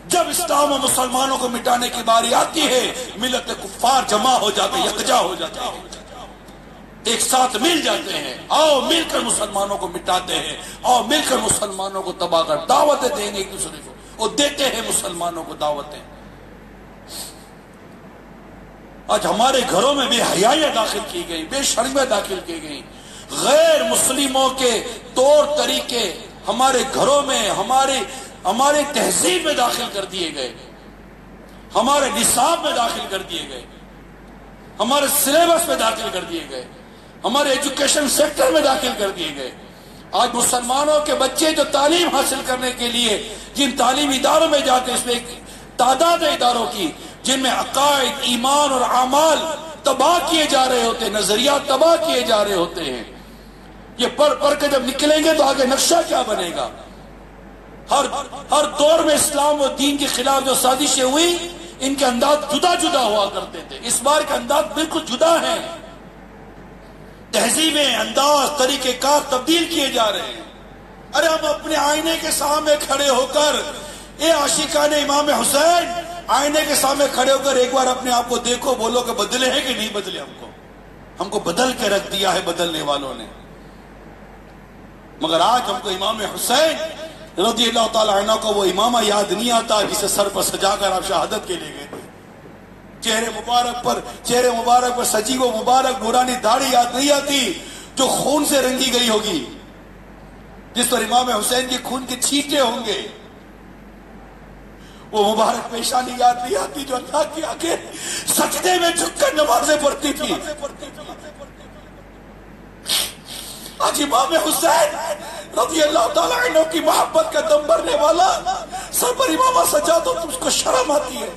جب اسلام اور مسلمانوں کو مٹانے کی باری آتی ہے ملت کفار جمع ہو جاتے ہیں، یکجا ہو جاتے ہیں، ایک ساتھ مل جاتے ہیں. آؤ مل کر مسلمانوں کو مٹاتے ہیں، آؤ مل کر مسلمانوں کو تباہ کر دعوتیں دیں گے ایک دوسرے کو، اور دیتے ہیں مسلمانوں کو دعوتیں. آج ہمارے گھروں میں بے حیائیاں داخل کی گئی، بے شرمیاں داخل کی گئی، غیر مسلموں کے طور طریقے ہمارے گھروں میں ہمارے تہذیب میں داخل کر دیے گئے، ہمارے نصاب میں داخل کر دیے گئے، ہمارے سلیبس میں داخل کر دیے گئے، ہمارے ایجوکیشن سیکٹر میں داخل کر دیے گئے. آج مسلمانوں کے بچے جو تعلیم حاصل کرنے کے لیے جن تعلیمی اداروں میں جاتے ہیں، اس میں ایک تعداد ہے اداروں کی جن میں عقائد، ایمان اور اعمال تباہ کیے جا رہے ہوتے ہیں، نظریات تباہ کیے جا رہے ہوتے ہیں. یہ پڑھ کے جب نکلیں گے تو آگے نقشہ کیا بنے گا؟ ہر دور میں اسلام و دین کے خلاف جو سازشیں ہوئی ان کے انداز جدا جدا ہوا کرتے تھے. اس بار کے انداز بالکل جدا ہیں، تہذیبیں، انداز، طریقہ کار تبدیل کیے جا رہے ہیں. ارے ہم اپنے آئینے کے سامنے کھڑے ہو کر، اے عاشقان امام حسین، آئینے کے سامنے کھڑے ہو کر ایک بار اپنے آپ کو دیکھو، بولو کہ بدلے ہیں کہ نہیں بدلے. ہم کو بدل کے رکھ دیا ہے بدلنے والوں نے. مگر آج ہم کو امام حسین رضی اللہ تعالی عنہ کو وہ امامہ یاد نہیں آتا جسے سر پر سجا کر آپ شہادت کے لے گئے تھے. چہرے مبارک پر سجی وہ مبارک نورانی داڑھی یاد نہیں آتی جو خون سے رنگی گئی ہوگی، جس پر امام حسین کے خون کے چھینٹے ہوں گے. وہ مبارک پیشانی یاد نہیں آتی جو اللہ کے آگے سجدے میں جھک کر نمازیں پڑھتی تھی. آج امام حسین رضی اللہ تعالیٰ عنہ کی محبت کا دم بھرنے والا سر پر امامہ سجا تو اس کو شرم آتی ہے.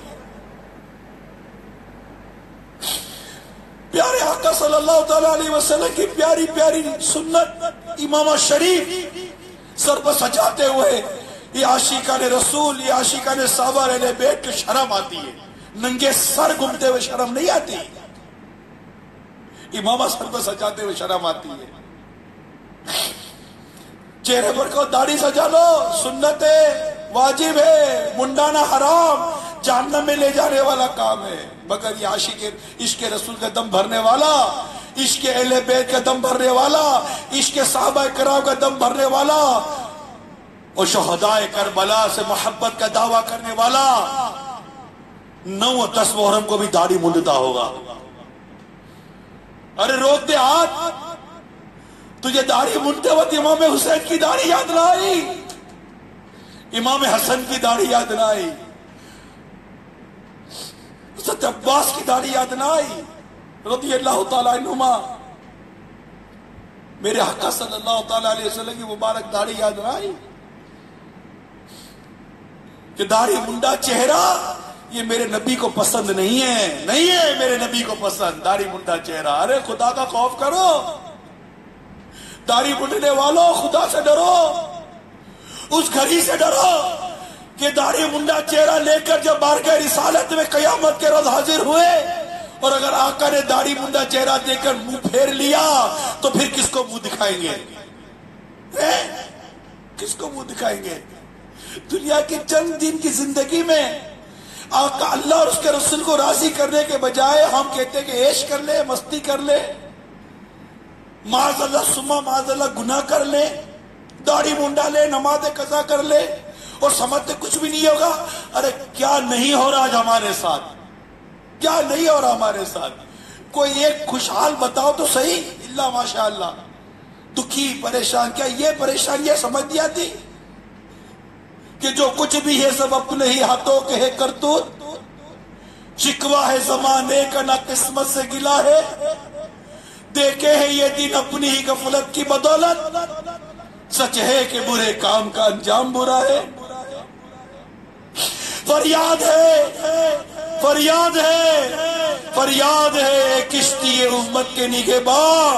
پیارے آقا صلی اللہ تعالیٰ علیہ وسلم کی پیاری پیاری سنت امامہ شریف سر پر سجاتے ہوئے یہ عاشقان رسول، یہ عاشقان صحابہ رہنے بیٹھ کے شرم آتی ہے. ننگے سر گھومتے ہوئے شرم نہیں آتی، امامہ سر پر سجاتے ہوئے شرم آتی ہے. چہرے پر کو داڑھی سجا لو، سنت ہے، واجب ہے، منڈانا حرام، جہنم میں لے جانے والا کام ہے. مگر یہ عشق رسول کا دم بھرنے والا، عشق اہل بیت کا دم بھرنے والا، عشق صحابہ کرام کا دم بھرنے والا اور شہدائے کربلا سے محبت کا دعویٰ کرنے والا 9 اور 10 محرم کو بھی داڑھی منڈتا ہوگا. ارے روک دے ہاتھ، تجھے داڑھی منڈتے وقت امام حسین کی داڑھی یاد نہ آئی، امام حسن کی داڑھی یاد نہ آئی، حضرت عباس کی داڑھی یاد نہ آئی رضی اللہ تعالیٰ عنہما. میرے آقا صلی اللہ تعالیٰ علیہ وسلم کی مبارک داڑھی یاد نہ آئی کہ داڑھی منڈا چہرہ یہ میرے نبی کو پسند نہیں ہے میرے نبی کو پسند داڑھی منڈا چہرہ. ارے خدا کا خوف کرو، داڑھی منڈنے والوں خدا سے ڈرو، اس گھڑی سے ڈرو کہ داڑھی منڈا چہرہ لے کر جب بارگاہ رسالت میں قیامت کے روز حاضر ہوئے اور اگر آقا نے داڑھی منڈا چہرہ دے کر منہ پھیر لیا تو پھر کس کو منہ دکھائیں گے؟ کس کو منہ دکھائیں گے؟ دنیا کی چند دن کی زندگی میں آقا اللہ اور اس کے رسول کو راضی کرنے کے بجائے ہم کہتے ہیں کہ عیش کر لے، مستی کر لے، معاذ اللہ ثم معاذ اللہ گناہ کر لے، داڑھی منڈا لے، نماز قضا کر لے اور سمجھتے کچھ بھی نہیں ہوگا. ارے کیا نہیں ہو رہا آج ہمارے ساتھ، کیا نہیں ہو رہا ہمارے ساتھ؟ کوئی ایک خوشحال بتاؤ تو صحیح. اللہ ماشاء اللہ دکھی پریشان، کیا یہ پریشانیاں سمجھ نہیں آتی کہ جو کچھ بھی ہے سب اپنے ہی ہاتھوں کے ہے کرتوت؟ شکوہ ہے زمانے کا نہ قسمت سے گلا ہے، دیکھے ہیں یہ دن اپنی ہی غفلت کی بدولت، سچ ہے کہ برے کام کا انجام برا ہے. فریاد ہے فریاد ہے فریاد ہے کشتی امت کے نگہباں،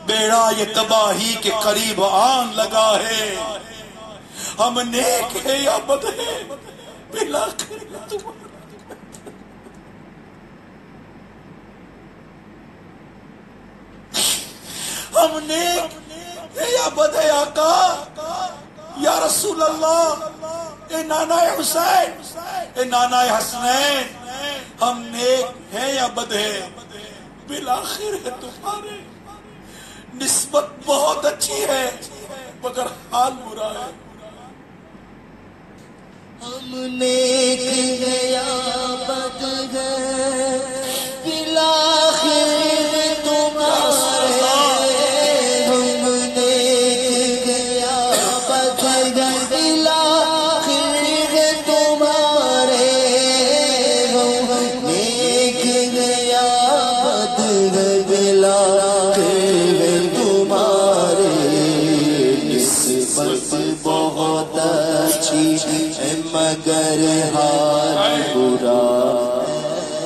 بیڑا یہ تباہی کے قریب آن لگا ہے. ہم نیک ہے یا بد ہے بلا ہم نیک ہیں یا بد ہے آقا؟ یا رسول اللہ، اے نانا حسین، اے نانا حسنین، ہم نیک ہیں یا بد ہیں؟ بالآخر ہے تمہارے نسبت بہت اچھی ہے مگر حال برا ہے. ہم نیک ہیں یا بد ہیں، بالآخر تمہارے. ہم نیک ہیں یا بد ہیں، بالآخر تمہارے. ہم نیک ہیں یا بد ہیں، بالآخر تمہارے. نسبت بہت اچھی ہے مگر حال برا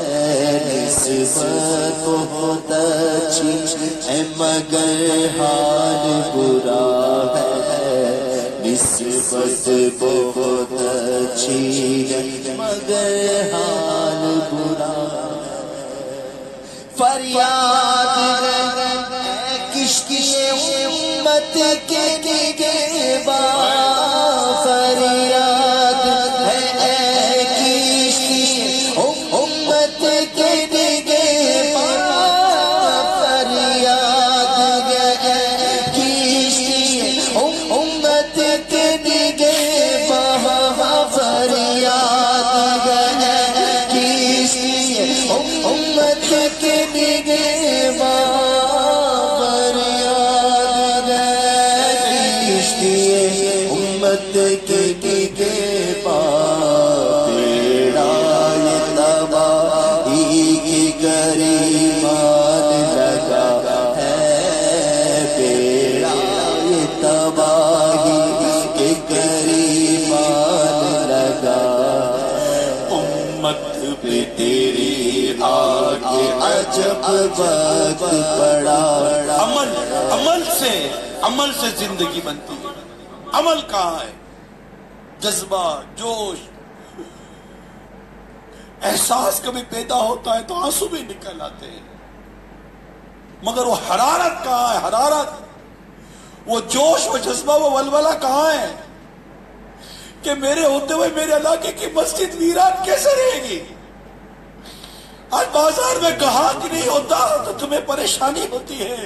ہے. نسبت بہت اچھی ہے مگر حال برا ہے. نسبت بہت اچھی ہے مگر حال برا ہے. فریاد ہے کشتی امت کے نگہباں. فریاد ہے کشتی امت کے نگہباں. فریاد ہے کشتی امت کے نگہباں. فریاد ہے کشتی امت کے نگہباں. فریاد ہے کشتی امت کے نگہباں. بیڑا یہ تباہی کی گریبان لگا ہے. بیڑا یہ تباہی کی گریبان لگا. امت پہ تیری آگے عجب وقت پڑا. عمل سے زندگی بنتی ہے. عمل کہاں ہے؟ جذبہ، جوش، احساس کبھی پیدا ہوتا ہے تو آنسو بھی نکل آتے ہیں، مگر وہ حرارت کہاں ہے؟ حرارت، وہ جوش، وہ جذبہ، وہ ولولہ کہاں ہے کہ میرے ہوتے ہوئے میرے علاقے کی مسجد ویران کیسے رہے گی؟ آج بازار میں گاہک نہیں ہوتا تو تمہیں پریشانی ہوتی ہے.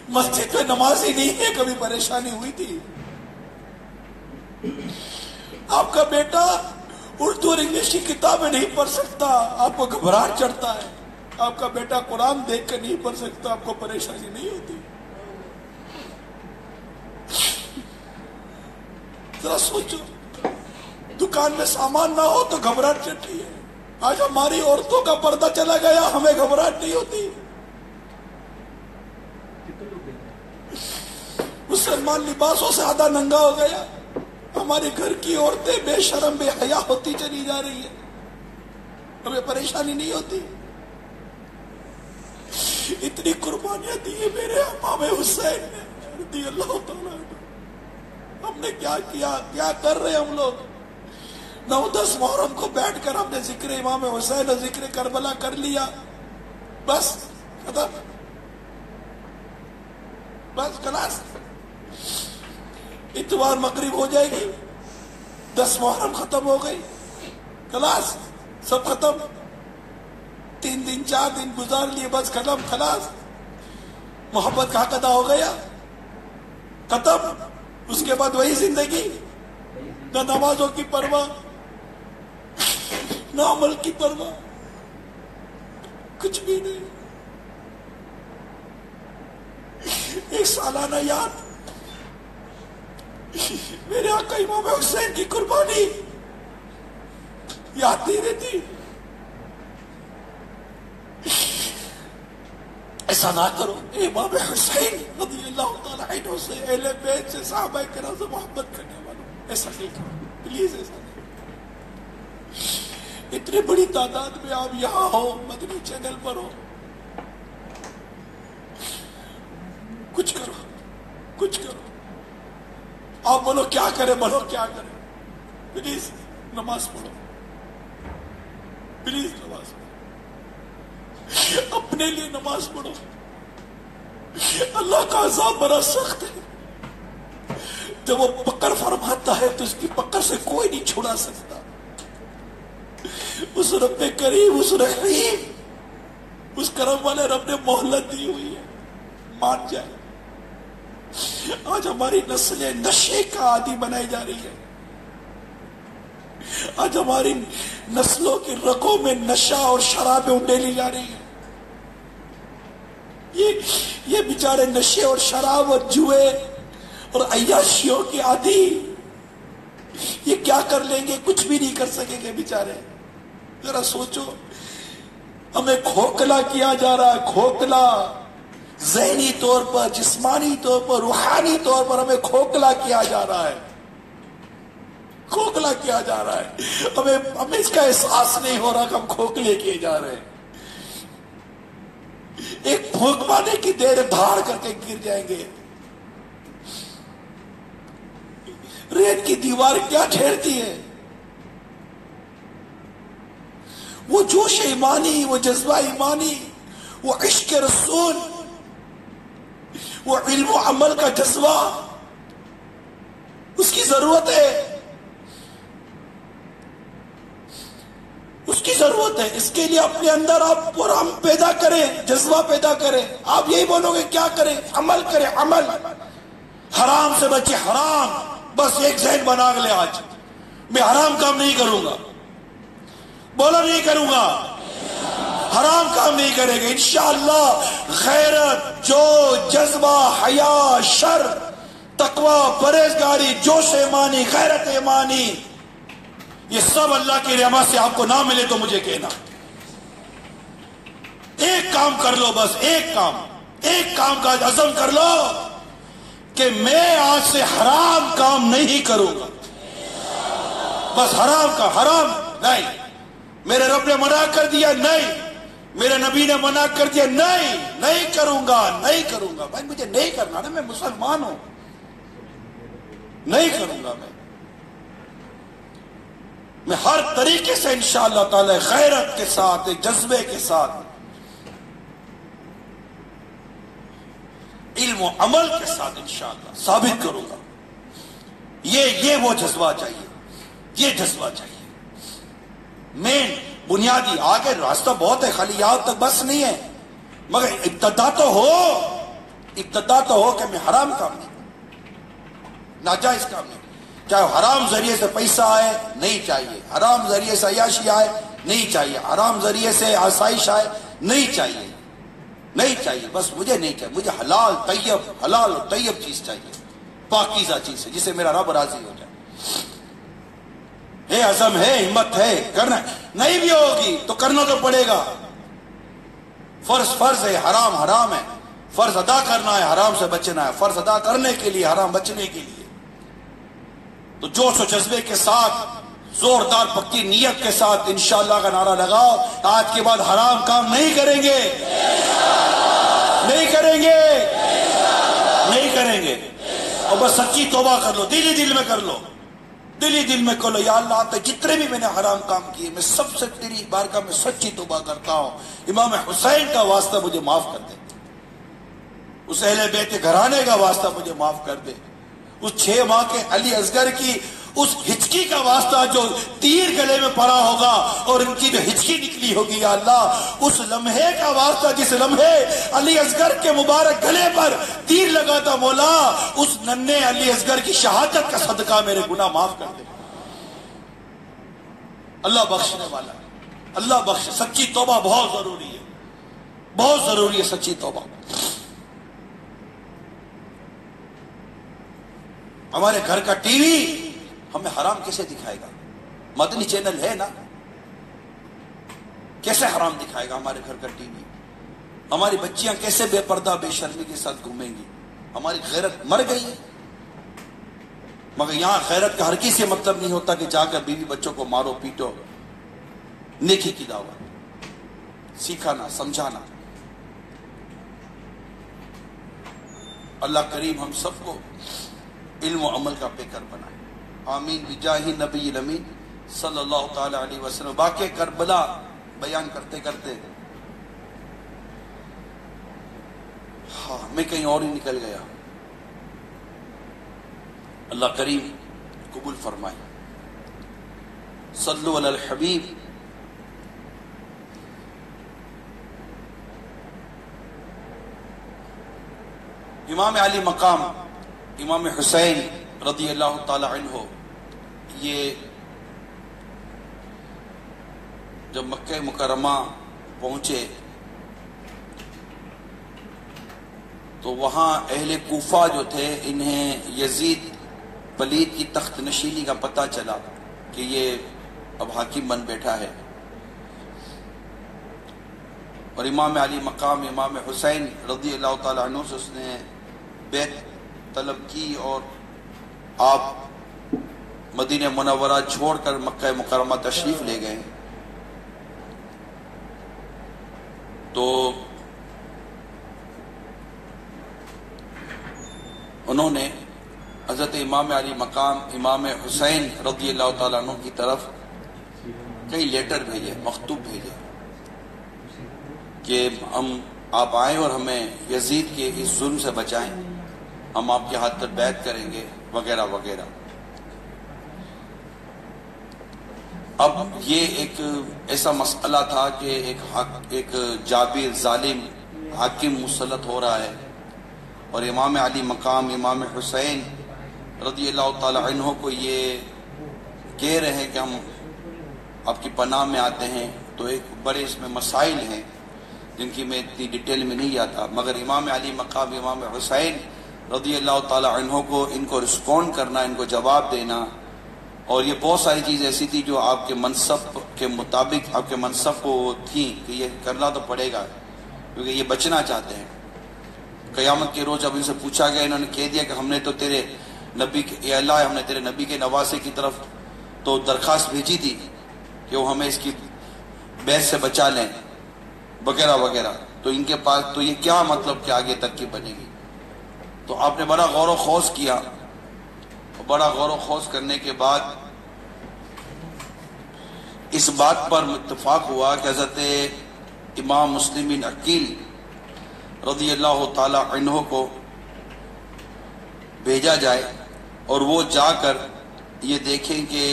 مسجد میں نمازی نہیں ہے، کبھی پریشانی ہوئی تھی؟ آپ کا بیٹا اردو اور انگلش کی کتابیں نہیں پڑھ سکتا، آپ کو گھبراہٹ چڑھتا ہے. آپ کا بیٹا قرآن دیکھ کر نہیں پڑھ سکتا، آپ کو پریشانی نہیں ہوتی؟ ذرا سوچو، دکان میں سامان نہ ہو تو گھبراہٹ چڑھتی ہے. آج ہماری عورتوں کا پردہ چلا گیا، ہمیں گھبراہٹ نہیں ہوتی. مسلمان لباسوں سے آدھا ننگا ہو گیا، ہمارے گھر کی عورتیں بے شرم بے حیا ہوتی چلی جا رہی ہیں، ہمیں پریشانی نہیں ہوتی؟ اتنی قربانیاں دی ہیں میرے امام حسین نے رضی اللہ تعالیٰ عنہ. ہم نے کیا کیا، کیا کر رہے ہم لوگ؟ 9-10 محرم کو بیٹھ کر ہم نے ذکر امام حسین اور ذکر کربلا کر لیا، بس ختم، بس خلاص. اتوار مغرب ہو جائے گی، 10 محرم ختم ہو گئی، خلاص، سب ختم. 3 دن 4 دن گزار لیے، بس ختم، خلاص. محبت کا حق ادا ہو گیا، ختم. اس کے بعد وہی زندگی، نہ نمازوں کی پرواہ، نہ عمل کی پرواہ، کچھ بھی نہیں. ایک سالانہ یاد، میرے آقا امام حسین کی قربانی یاد نہیں رہتی. ایسا نہ کرو. امام حسین رضی اللہ تعالیٰ عنہ سے، اہل بیت سے، صحابہ کرام سے محبت کرنے والوں، ایسا نہیں کرو پلیز، ایسا نہیں. اتنی بڑی تعداد میں آپ یہاں ہو، مدنی چینل پر ہو، کچھ کرو، کچھ کرو. آپ بولو کیا کرے، بولو کیا کرے. پلیز نماز پڑھو، پلیز نماز پڑھو، اپنے لیے نماز پڑھو. اللہ کا عذاب بڑا سخت ہے، جب وہ پکڑ فرماتا ہے تو اس کی پکڑ سے کوئی نہیں چھڑا سکتا۔ اس رب کریم، اس رحیم، اس کرم والے رب نے مہلت دی ہوئی ہے، مان جائے۔ آج ہماری نسلیں نشے کا عادی بنائی جا رہی ہے، آج ہماری نسلوں کی رگوں میں نشہ اور شرابیں انڈیلی جا رہی ہیں۔ یہ بیچارے نشے اور شراب اور جوئے اور عیاشیوں کی عادی، یہ کیا کر لیں گے؟ کچھ بھی نہیں کر سکیں گے بیچارے۔ ذرا سوچو، ہمیں کھوکھلا کیا جا رہا ہے، کھوکھلا، ذہنی طور پر، جسمانی طور پر، روحانی طور پر ہمیں کھوکھلا کیا جا رہا ہے، کھوکھلا کیا جا رہا ہے۔ ہمیں اس کا احساس نہیں ہو رہا کہ ہم کھوکھلے کیے جا رہے ہیں۔ ایک پھونک مارنے کی دیر دھاڑ کر کے گر جائیں گے۔ ریت کی دیوار کیا ٹھہرتی ہے؟ وہ جوش ایمانی، وہ جذبہ ایمانی، وہ عشق رسول، وہ علم و عمل کا جذبہ، اس کی ضرورت ہے، اس کی ضرورت ہے۔ اس کے لیے اپنے اندر آپ اور ہم پیدا کریں، جذبہ پیدا کریں۔ آپ یہی بولو گے کیا کریں؟ عمل کریں، عمل۔ حرام سے بچے، حرام، بس ایک ذہن بنا لے آج، میں حرام کام نہیں کروں گا، بولو نہیں کروں گا، حرام کام نہیں کرے گا انشاءاللہ۔ غیرت، جو جذبہ، حیا، شر، تقوی، پرہیزگاری، جوش ایمانی، غیرت ایمانی، یہ سب اللہ کی رحمت سے آپ کو نہ ملے تو مجھے کہنا۔ ایک کام کر لو، بس ایک کام کا عزم کر لو کہ میں آج سے حرام کام نہیں کروں گا، بس حرام نہیں۔ میرے رب نے منع کر دیا، نہیں، میرے نبی نے منع کر دیا، نہیں کروں گا بھائی، مجھے نہیں کرنا نا، میں مسلمان ہوں، نہیں کروں گا میں ہر طریقے سے انشاءاللہ تعالی غیرت کے ساتھ، ایک جذبے کے ساتھ، علم و عمل کے ساتھ انشاءاللہ ثابت کروں گا۔ یہ وہ جذبہ چاہیے، یہ جذبہ چاہیے، مین بنیادی۔ آگے راستہ بہت ہے، خالی یہاں تک بس نہیں ہے، مگر ابتدا تو ہو کہ میں حرام کام نہیں، ناجائز کام نہیں، چاہے حرام ذریعے سے پیسہ آئے نہیں چاہیے، حرام ذریعے سے عیاشی آئے نہیں چاہیے، حرام ذریعے سے آسائش آئے نہیں چاہیے، بس مجھے نہیں چاہیے، مجھے حلال و طیب چیز چاہیے، پاکیزہ چیز ہے، جسے میرا رب راضی ہو جائے۔ ہے عزم ہے، ہمت ہے، کرنا نہیں بھی ہوگی تو کرنا تو پڑے گا۔ فرض ہے، حرام ہے، فرض ادا کرنا ہے، حرام سے بچنا ہے، فرض ادا کرنے کے لیے، حرام بچنے کے لیے۔ تو جوش و جذبے کے ساتھ، زوردار پکی نیت کے ساتھ انشاءاللہ کا نعرہ لگاؤ، آج کے بعد حرام کام نہیں کریں گے، اور بس سچی توبہ کر لو، دل میں کر لو، یا اللہ آپ نے جتنے بھی میں نے حرام کام کیے، میں سب سے تیری بارگاہ میں سچی توبہ کرتا ہوں، امام حسین کا واسطہ مجھے معاف کر دے، اس اہل بیت گھرانے کا واسطہ مجھے معاف کر دے، اس 6 ماہ کے علی اصغر کی اس ہچکی کا واسطہ جو تیر گلے میں پڑا ہوگا اور ان کی جو ہچکی نکلی ہوگی، یا اللہ اس لمحے کا واسطہ جس لمحے علی اصغر کے مبارک گلے پر تیر لگا تھا، مولا اس ننھے علی اصغر کی شہادت کا صدقہ میرے گناہ معاف کر دے۔ اللہ بخشنے والا، اللہ بخش۔ سچی توبہ بہت ضروری ہے، سچی توبہ۔ ہمارے گھر کا ٹی وی ہمیں حرام کیسے دکھائے گا؟ مدنی چینل ہے نا، کیسے حرام دکھائے گا ہمارے گھر کا ٹی وی؟ ہماری بچیاں کیسے بے پردہ بے شرمی کے ساتھ گھومیں گی؟ ہماری غیرت مر گئی ہے۔ مگر یہاں غیرت کا ہر کسی مطلب نہیں ہوتا کہ جا کر بیوی بچوں کو مارو پیٹو، نیکی کی دعوت، سکھانا، سمجھانا۔ اللہ کریم ہم سب کو علم و عمل کا پیکر بنائے، آمین بجاہ نبی الامین صلی اللہ تعالی علیہ وسلم۔ واقع کربلا بیان کرتے کرتے کہا میں کہیں اور ہی نکل گیا. اللہ کریم قبول فرمائے. صلو علی الحبیب. امام علی مقام امام حسین رضی اللہ تعالی عنہ یہ جب مکہ مکرمہ پہنچے تو وہاں اہل کوفہ جو تھے انہیں یزید پلید کی تخت نشینی کا پتہ چلا کہ یہ اب حاکم بن بیٹھا ہے، اور امام علی مقام امام حسین رضی اللہ تعالی عنہ سے اس نے بیعت طلب کی اور آپ مدینہ منورہ چھوڑ کر مکہ مکرمہ تشریف لے گئے. تو انہوں نے حضرت امام علی مقام امام حسین رضی اللہ تعالیٰ عنہ کی طرف کئی لیٹر بھیجے، مکتوب بھیجے کہ آپ آئیں اور ہمیں یزید کے اس ظلم سے بچائیں، ہم آپ کے ہاتھ پر بیعت کریں گے وغیرہ وغیرہ. اب یہ ایک ایسا مسئلہ تھا کہ ایک جابر ظالم حاکم مسلط ہو رہا ہے، اور امام علی مقام امام حسین رضی اللہ تعالی عنہ کو یہ کہہ رہے ہیں کہ ہم آپ کی پناہ میں آتے ہیں. تو ایک بڑے اس میں مسائل ہیں جن کی میں اتنی ڈیٹیل میں نہیں جاتا، مگر امام علی مقام امام حسین رضی اللہ تعالی عنہ کو ان کو رسپونڈ کرنا، ان کو جواب دینا، اور یہ بہت ساری چیز ایسی تھی جو آپ کے منصب کے مطابق آپ کے منصب کو تھیں کہ یہ کرنا تو پڑے گا کیونکہ یہ بچنا چاہتے ہیں. قیامت کے روز جب ان سے پوچھا گیا انہوں نے کہہ دیا کہ ہم نے تو تیرے نبی اے اللہ ہم نے تیرے نبی کے نواسے کی طرف تو درخواست بھیجی تھی کہ وہ ہمیں اس کی بیعت سے بچا لیں وغیرہ وغیرہ. تو ان کے پاس تو یہ کیا مطلب کہ آگے ترکیب بنے گی. تو آپ نے بڑا غور و خوض کیا، بڑا غور و خوض کرنے کے بعد اس بات پر اتفاق ہوا کہ حضرت امام مسلم بن عقیل رضی اللہ تعالی عنہ کو بھیجا جائے اور وہ جا کر یہ دیکھیں کہ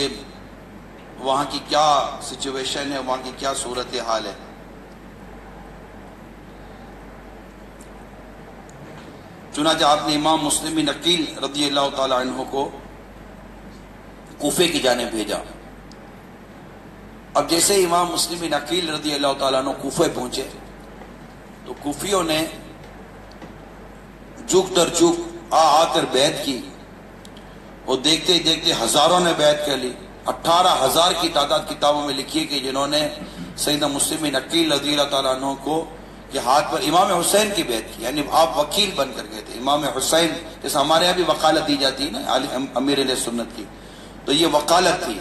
وہاں کی کیا سچویشن ہے، وہاں کی کیا صورتحال ہے. چنانچہ آپ نے امام مسلم بن عقیل رضی اللہ تعالی عنہ کو کوفے کی جانب بھیجا. اب جیسے امام مسلم بن عقیل رضی اللہ تعالیٰ عنہ کوفے پہنچے تو کوفیوں نے جھک در جھک آ کر بیعت کی، اور دیکھتے ہی دیکھتے ہزاروں نے بیعت کر لی. 18,000 کی تعداد کتابوں میں لکھی ہے کہ جنہوں نے سیدنا مسلم بن عقیل رضی اللہ تعالیٰ عنہ کو کے ہاتھ پر امام حسین کی بیعت کی، یعنی آپ وکیل بن کر گئے تھے. امام حسین جیسے ہمارے یہاں بھی وکالت دی جاتی ہے نا امیر علیہ سنت کی، تو یہ وکالت تھی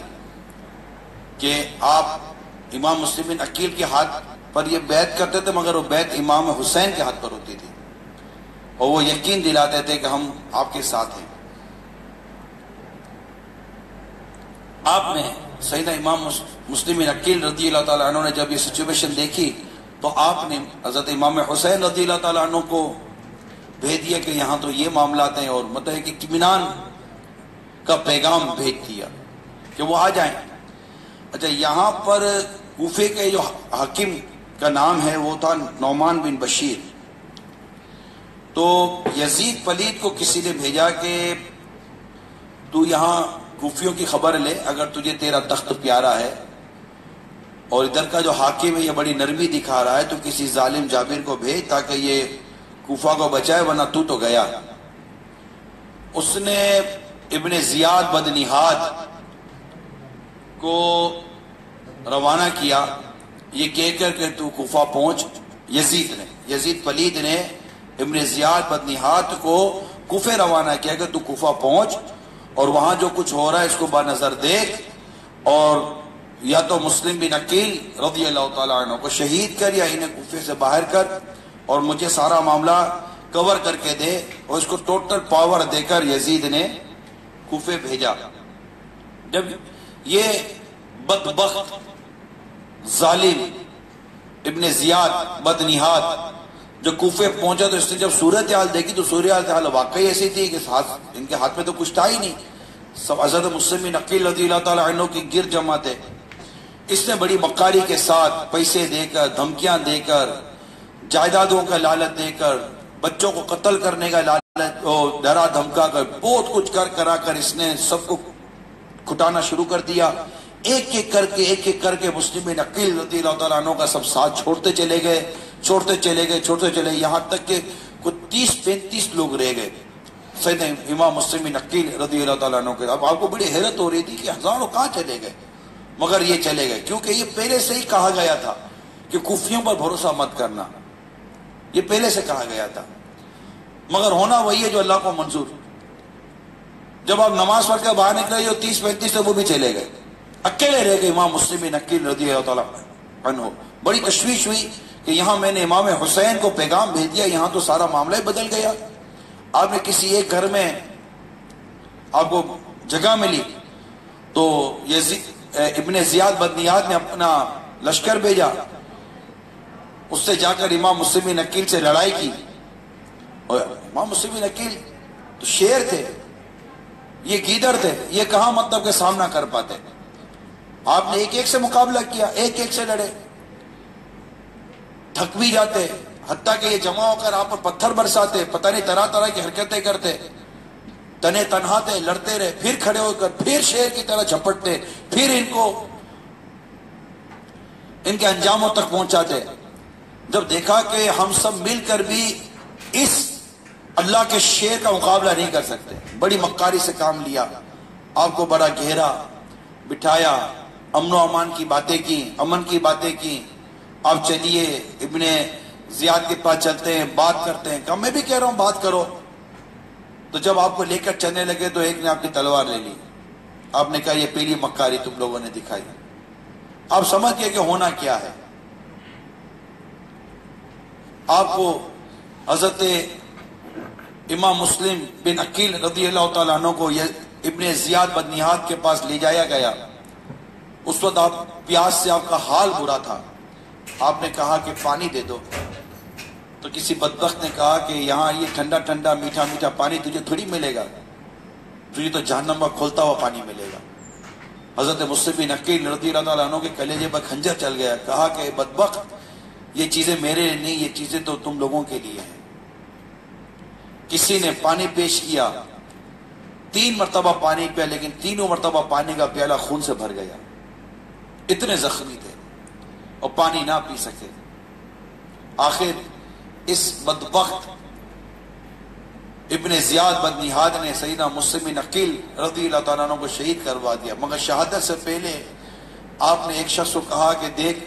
کہ آپ امام مسلم بن عقیل کے ہاتھ پر یہ بیعت کرتے تھے، مگر وہ بیعت امام حسین کے ہاتھ پر ہوتی تھی، اور وہ یقین دلاتے تھے کہ ہم آپ کے ساتھ ہیں. آپ نے سیدنا امام مسلم بن عقیل رضی اللہ تعالیٰ عنہ نے جب یہ سچویشن دیکھی تو آپ نے حضرت امام حسین رضی اللہ تعالیٰ عنہ کو بھیج دیا کہ یہاں تو یہ معاملات ہیں، اور مطلب کہ اطمینان کا پیغام بھیج دیا کہ وہ آ جائیں. اچھا، یہاں پر کوفے کے جو حاکم کا نام ہے وہ تھا نعمان بن بشیر. تو یزید پلید کو کسی نے بھیجا کہ تو یہاں کوفیوں کی خبر لے، اگر تجھے تیرا تخت پیارا ہے اور ادھر کا جو حاکم ہے یہ بڑی نرمی دکھا رہا ہے تو کسی ظالم جابر کو بھیج تاکہ یہ کوفہ کو بچائے، ورنہ تو گیا. اس نے ابن زیاد بدنہاد کو روانہ کیا یہ کہہ کر کہ تو کوفہ پہنچ. یزید پلید نے ابن زیاد بدنہاد کو کوفے روانہ کیا کہ تو کوفہ پہنچ اور وہاں جو کچھ ہو رہا ہے اس کو با نظر دیکھ، اور یا تو مسلم بن عقیل رضی اللہ تعالیٰ عنہ کو شہید کر یا انہیں کوفے سے باہر کر، اور مجھے سارا معاملہ کور کر کے دے. اور اس کو ٹوٹل پاور دے کر یزید نے کوفے بھیجا. جب یہ بدبخت ظالم ابن زیاد بدنہاد جب کوفے پہنچا تو اس نے جب صورتحال دیکھی تو صورتحال واقعی ایسی تھی کہ ان کے ہاتھ میں تو کچھ تھا ہی نہیں. سب حضرت مسلم بن عقیل رضی اللہ تعالیٰ عنہ کی گرد جمع تھے. اس نے بڑی مکاری کے ساتھ پیسے دے کر، دھمکیاں دے کر، جائیدادوں کا لالچ دے کر، بچوں کو قتل کرنے کا لالچ ڈرا دھمکا کر، بہت کچھ کرا کر اس نے سب کو کھٹانا شروع کر دیا. ایک ایک کر کے مسلم بن عقیل رضی اللہ تعالیٰ عنہ کا سب ساتھ چھوڑتے چلے گئے، یہاں تک کہ کوئی 30-35 لوگ رہ گئے سیدنا امام مسلم بن عقیل رضی اللہ تعالیٰ عنہ کے. اب آپ کو بڑی حیرت ہو رہی تھی کہ ہزاروں کہاں چلے گئے، مگر یہ چلے گئے کیونکہ یہ پہلے سے ہی کہا گیا تھا کہ کوفیوں پر بھروسہ مت کرنا. یہ پہلے سے کہا گیا تھا، مگر ہونا وہی ہے جو اللہ کو منظور. جب آپ نماز پڑھ کے باہر نکلے جو 30-35 لوگ وہ بھی چلے گئے، اکیلے رہ گئے امام مسلم بن عقیل رضی اللہ تعالیٰ عنہ. بڑی تشویش ہوئی کہ یہاں میں نے امام حسین کو پیغام بھیج دیا، یہاں تو سارا معاملہ ہی بدل گیا. آپ نے کسی ایک گھر میں آپ کو جگہ ملی تو ابن زیاد بدنیاد نے اپنا لشکر بھیجا، اس سے جا کر امام مسلم بن عقیل سے لڑائی کی. اور امام مسلم بن عقیل تو شیر تھے، یہ گیدڑ تھے، یہ کہاں مطلب کہ سامنا کر پاتے. آپ نے ایک سے مقابلہ کیا، ایک سے لڑے، تھک بھی جاتے، حتیٰ کہ یہ جمع ہو کر آپ پر پتھر برساتے، پتہ نہیں طرح کی حرکتیں کرتے، تنے تنہا تھے، لڑتے رہے، پھر کھڑے ہو کر پھر شیر کی طرح جھپٹتے، پھر ان کو ان کے انجاموں تک پہنچاتے. جب دیکھا کہ ہم سب مل کر بھی اس اللہ کے شیر کا مقابلہ نہیں کر سکتے، بڑی مکاری سے کام لیا. آپ کو بڑا گہرا بٹھایا، امن و امان کی باتیں کی، امن کی باتیں کی. آپ چلیے ابن زیاد کے پاس چلتے ہیں، بات کرتے ہیں. کہا میں بھی کہہ رہا ہوں بات کرو. تو جب آپ کو لے کر چلنے لگے تو ایک نے آپ کی تلوار لے لی. آپ نے کہا یہ پہلی مکاری تم لوگوں نے دکھائی. آپ سمجھ گئے کہ ہونا کیا ہے. آپ کو حضرت امام مسلم بن عقیل رضی اللہ تعالیٰ عنہ کو ابن زیاد بدنیاد کے پاس لے جایا گیا. اس وقت آپ پیاس سے آپ کا حال برا تھا. آپ نے کہا کہ پانی دے دو. تو کسی بدبخت نے کہا کہ یہاں یہ ٹھنڈا ٹھنڈا میٹھا میٹھا پانی تجھے تھوڑی ملے گا، تجھے تو جہنم میں کھولتا ہوا پانی ملے گا. حضرت مسلم بن عقیل رضی اللہ تعالیٰ عنہ کے کلیجے پر خنجر چل گیا. کہا کہ بدبخت، یہ چیزیں میرے لیے نہیں، یہ چیزیں تو تم لوگوں کے لیے ہیں. کسی نے پانی پیش کیا، 3 مرتبہ پانی پیا، لیکن تینوں مرتبہ پانی کا پیالہ خون سے بھر گیا. اتنے زخمی تھے اور پانی نہ پی سکے. آخر اس بدبخت ابن زیاد بدنیاد نے سیدنا مسلم بن عقیل رضی اللہ تعالیٰ عنہ کو شہید کروا دیا. مگر شہادت سے پہلے آپ نے ایک شخص کو کہا کہ دیکھ،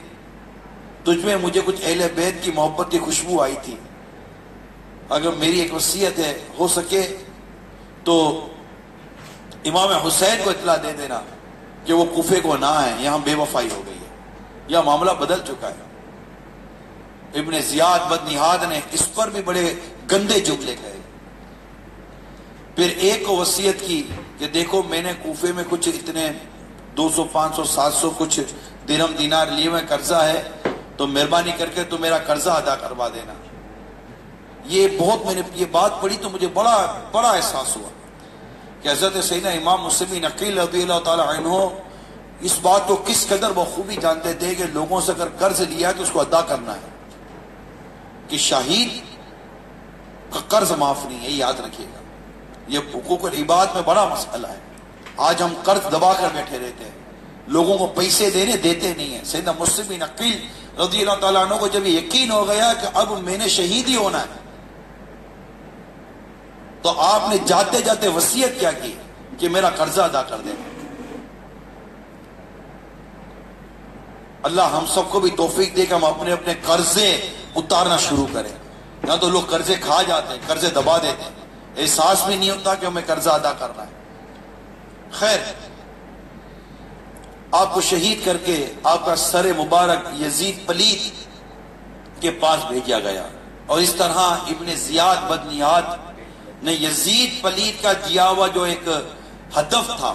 تجھ میں مجھے کچھ اہل بیت کی محبت کی خوشبو آئی تھی، اگر میری ایک وصیت ہے، ہو سکے تو امام حسین کو اطلاع دے دینا کہ وہ کوفے کو نہ آئے، یہاں بے وفائی ہو گئی ہے، یہ معاملہ بدل چکا ہے. ابن زیاد بدنیاد نے اس پر بھی بڑے گندے جملے کہے. پھر ایک کو وصیت کی کہ دیکھو میں نے کوفے میں کچھ اتنے 200 500 700 کچھ درہم دینار لیے ہوئے قرضہ ہے، تو مہربانی کر کے تو میرا قرضہ ادا کروا دینا. یہ بہت، میں نے یہ بات پڑھی تو مجھے بڑا احساس ہوا کہ حضرت سیدنا امام مسلم بن عقیل رضی اللہ تعالیٰ عنہ اس بات کو کس قدر بخوبی جانتے تھے کہ لوگوں سے اگر قرض لیا ہے تو اس کو ادا کرنا ہے، کہ شہید کا قرض معاف نہیں ہے، یاد رکھیے گا. یہ حقوق العباد میں بڑا مسئلہ ہے. آج ہم قرض دبا کر بیٹھے رہتے ہیں، لوگوں کو پیسے دیتے نہیں ہیں. سیدنا مسلم بن عقیل رضی اللہ تعالیٰ عنہ کو جب یقین ہو گیا کہ اب میں نے شہید ہی ہونا ہے، تو آپ نے جاتے جاتے وصیت کیا کی کہ میرا قرضہ ادا کر دے. اللہ ہم سب کو بھی توفیق دے کہ ہم اپنے اپنے قرضے اتارنا شروع کریں. یہاں تو لوگ قرضے کھا جاتے ہیں، قرضے دبا دیتے ہیں، احساس بھی نہیں ہوتا کہ ہمیں قرضہ ادا کرنا ہے. خیر، آپ کو شہید کر کے آپ کا سر مبارک یزید پلید کے پاس بھیجا گیا. اور اس طرح ابن زیاد بدنیاد نے یزید پلید کا دیا ہوا جو ایک ہدف تھا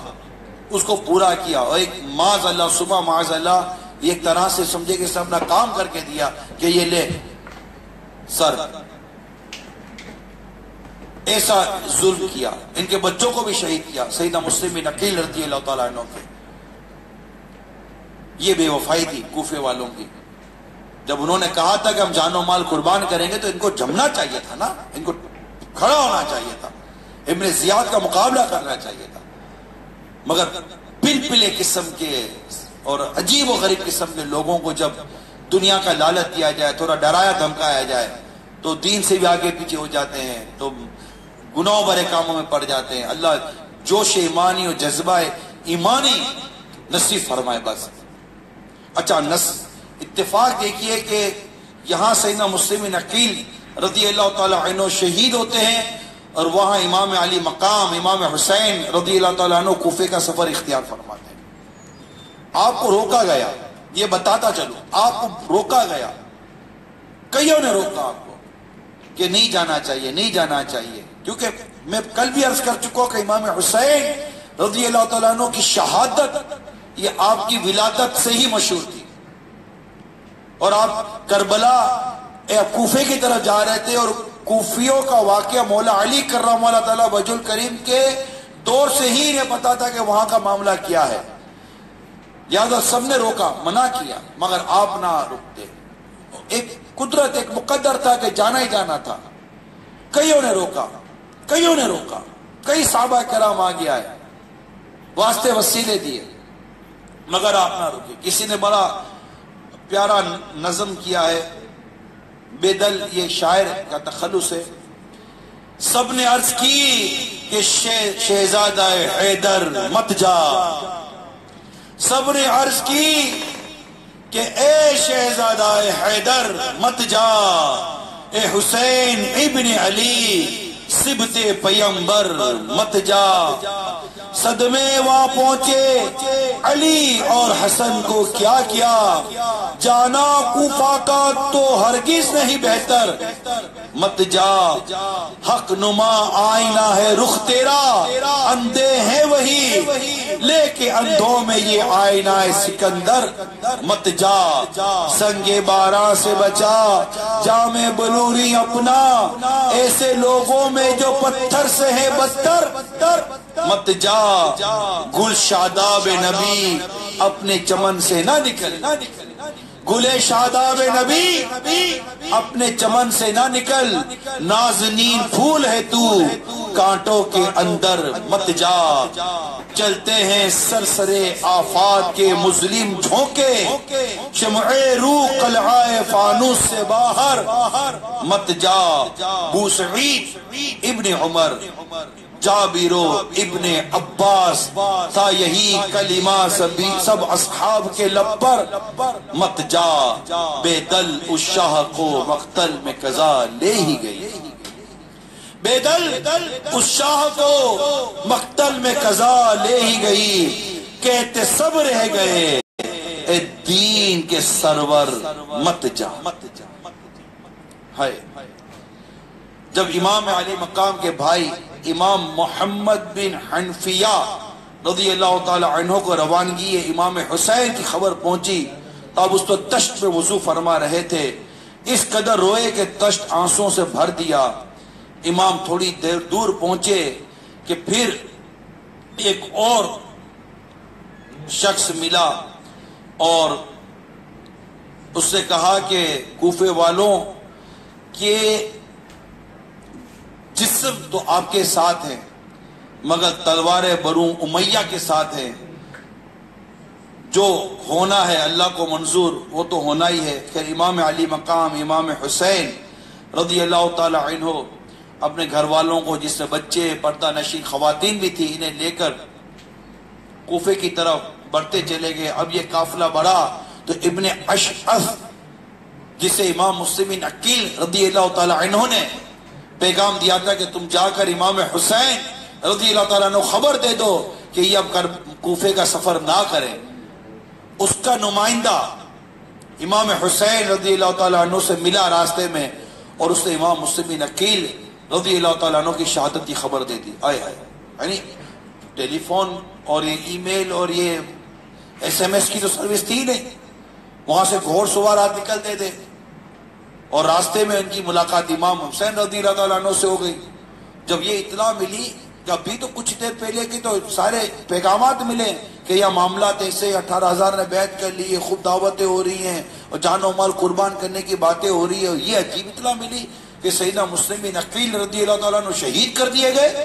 اس کو پورا کیا. اور ایک معاذ اللہ، صبح معاذ اللہ، ایک طرح سے سمجھے کہ اس نے اپنا کام کر کے دیا کہ یہ لے سر ایسا ظلم کیا، ان کے بچوں کو بھی شہید کیا سیدنا مسلم بن عقیل رضی اللہ تعالیٰ عنہ کے. یہ بے وفائی تھی کوفے والوں کی. جب انہوں نے کہا تھا کہ ہم جان و مال قربان کریں گے تو ان کو جمنا چاہیے تھا نا، ان کو کھڑا ہونا چاہیے تھا، ابن زیاد کا مقابلہ کرنا چاہیے تھا. مگر پلپلے قسم کے اور عجیب و غریب قسم کے لوگوں کو جب دنیا کا لالچ دیا جائے، تھوڑا ڈرایا دھمکایا جائے تو دین سے بھی آگے پیچھے ہو جاتے ہیں، تو گناہوں بھرے کاموں میں پڑ جاتے ہیں. اللہ جوش ایمانی اور جذبہ ایمانی نصیب فرمائے بس. اچھا اتفاق دیکھیے کہ یہاں سیدنا مسلم بن عقیل رضی اللہ تعالیٰ عنہ شہید ہوتے ہیں اور وہاں امام علی مقام امام حسین رضی اللہ تعالیٰ عنہ کوفے کا سفر اختیار فرماتے ہیں. آپ کو روکا گیا، یہ بتاتا چلو، آپ کو روکا گیا، کئیوں نے روکا آپ کو کہ نہیں جانا چاہیے، نہیں جانا چاہیے. کیونکہ میں کل بھی عرض کر چکا کہ امام حسین رضی اللہ تعالیٰ عنہ کی شہادت یہ آپ کی ولادت سے ہی مشہور تھی، اور آپ کربلا کوفے کی طرف جا رہے تھے، اور کوفیوں کا واقعہ مولا علی کرم اللہ تعالیٰ وجہ الکریم کے دور سے ہی انہیں پتا تھا کہ وہاں کا معاملہ کیا ہے. لہذا سب نے روکا، منع کیا، مگر آپ نہ رکتے. ایک قدرت، ایک مقدر تھا کہ جانا ہی جانا تھا. کئیوں نے روکا، کئیوں نے روکا، کئی صحابہ کرام آگے آئے، واسطے وسیلے دیے، مگر آپ نہ رکے. کسی نے بڑا پیارا نظم کیا ہے، بے دل، یہ شاعر کا تخلص ہے. سب نے عرض کی کہ شہزادہ حیدر مت جا، سب نے عرض کی کہ اے شہزادہ حیدر مت جا، اے حسین ابن علی سبت پیمبر مت جا. صدمے وہاں پہنچے علی اور حسن کو کیا کیا، جانا کوفہ کا تو ہرگز نہیں بہتر مت جا. حق نما آئینہ ہے رخ تیرا، اندھے ہیں وہی لے کے اندھوں میں یہ آئینہ سکندر مت جا. سنگ باران سے بچا جام بلوری اپنا، ایسے لوگوں میں جو پتھر سے ہے بدتر مت جا. گل شاداب نبی اپنے چمن سے نہ نکل، گل شاداب نبی اپنے چمن سے نہ نکل، نازنین پھول ہے تو کانٹوں کے اندر مت جا. چلتے ہیں سرسرے آفات کے مظلم جھونکے، شمع روح قلعہ فانوس سے باہر مت جا. بوسعید ابن عمر، جابرو ابن عباس تھا یہی کلمہ سب اصحاب کے لب پر مت جا. بے دل اس شاہ کو مقتل میں قضا لے ہی گئی، بے دل اس شاہ کو مقتل میں قضا لے ہی گئی. کہتے سب رہ گئے اے دین کے سرور مت جا. جب امام علی مقام کے بھائی امام محمد بن حنفیہ رضی اللہ تعالی عنہ کو روانگی امام حسین کی خبر پہنچی، تب اس تو تشت پہ وضو فرما رہے تھے، اس قدر روئے کہ تشت آنسوں سے بھر دیا. امام تھوڑی دیر دور پہنچے کہ پھر ایک اور شخص ملا اور اس سے کہا کہ کوفے والوں کہ جسم تو آپ کے ساتھ ہیں مگر تلوار بنو امیہ کے ساتھ ہیں، جو ہونا ہے اللہ کو منظور وہ تو ہونا ہی ہے. پھر امام علی مقام امام حسین رضی اللہ تعالی عنہ اپنے گھر والوں کو، جس سے بچے پردہ نشین خواتین بھی تھی، انہیں لے کر کوفے کی طرف بڑھتے چلے گئے. اب یہ قافلہ بڑھا تو ابن اشعث جسے امام مسلم بن عقیل رضی اللہ تعالی عنہ نے پیغام دیا تھا کہ تم جا کر امام حسین رضی اللہ تعالیٰ عنہ خبر دے دو کہ یہ اب کوفے کا سفر نہ کریں، اس کا نمائندہ امام حسین رضی اللہ تعالیٰ عنہ سے ملا راستے میں اور اس نے امام مسلم بن عقیل رضی اللہ تعالیٰ عنہ کی شہادت کی خبر دے دی. یعنی ٹیلی فون اور یہ ای میل اور یہ ایس ایم ایس کی تو سروس تھی نہیں، وہاں سے گھوڑ سوار نکلتے تھے، اور راستے میں ان کی ملاقات امام حسین رضی اللہ تعالیٰ عنہ سے ہو گئی. جب یہ اطلاع ملی کہ ابھی تو کچھ دیر پہلے کی تو سارے پیغامات ملے کہ یہ معاملات ایسے 18,000 نے بیعت کر لی, خوب دعوتیں ہو رہی ہیں اور جان و مال قربان کرنے کی باتیں ہو رہی ہیں, یہ عجیب اطلاع ملی کہ سیدنا مسلم بن عقیل رضی اللہ تعالیٰ عنہ شہید کر دیے گئے.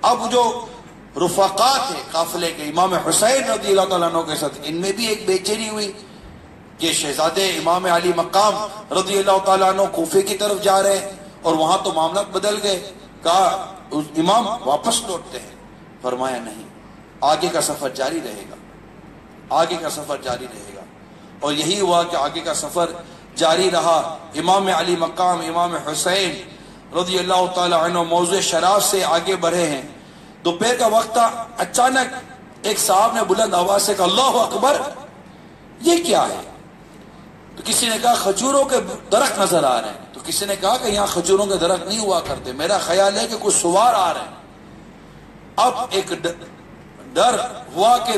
اب جو رفقات ہیں قافلے کے امام حسین رضی اللہ تعالیٰ عنہ کے ساتھ, ان میں بھی ایک بے چینی ہوئی کہ شہزادے امام علی مقام رضی اللہ تعالیٰ عنہ کوفے کی طرف جا رہے ہیں اور وہاں تو معاملات بدل گئے. کہا امام واپس لوٹتے ہیں. فرمایا نہیں, آگے کا سفر جاری رہے گا, آگے کا سفر جاری رہے گا. اور یہی ہوا کہ آگے کا سفر جاری رہا. امام علی مقام امام حسین رضی اللہ تعالی عنہ موضوع شراب سے آگے بڑھے ہیں. دوپہر کا وقت تھا, اچانک ایک صاحب نے بلند آواز سے کہا اللہ اکبر, یہ کیا ہے؟ تو کسی نے کہا کھجوروں کے درخت نظر آ رہے ہیں. تو کسی نے کہا کہ یہاں کھجوروں کے درخت نہیں ہوا کرتے, میرا خیال ہے کہ کچھ سوار آ رہے ہیں. اب ایک ڈر ہوا کہ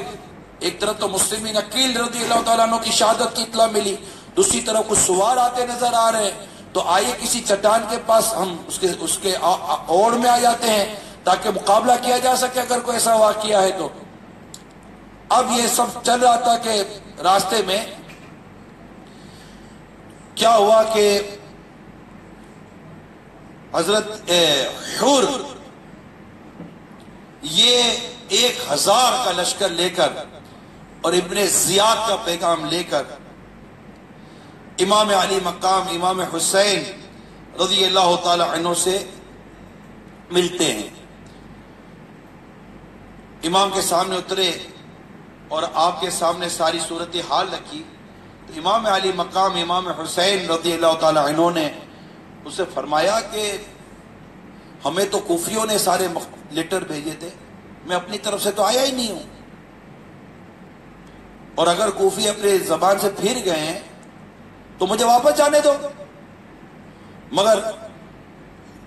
ایک طرف تو مسلم بن عقیل رضی اللہ تعالیٰ عنہ کی شہادت کی اطلاع ملی, دوسری طرف کچھ سوار آتے نظر آ رہے ہیں. تو آئیے کسی چٹان کے پاس ہم اس کے اوڑ میں آ جاتے ہیں تاکہ مقابلہ کیا جا سکے اگر کوئی ایسا واقعہ ہے تو. اب یہ سب چل رہا تھا کہ راستے میں کیا ہوا کہ حضرت حور یہ 1,000 کا لشکر لے کر اور ابن زیاد کا پیغام لے کر امام علی مقام امام حسین رضی اللہ تعالی عنہ سے ملتے ہیں. امام کے سامنے اترے اور آپ کے سامنے ساری صورتحال رکھی. تو امام علی مقام امام حسین رضی اللہ تعالی عنہ نے اسے فرمایا کہ ہمیں تو کوفیوں نے سارے لیٹر بھیجے تھے, میں اپنی طرف سے تو آیا ہی نہیں ہوں, اور اگر کوفی اپنے زبان سے پھر گئے ہیں تو مجھے واپس جانے دو. مگر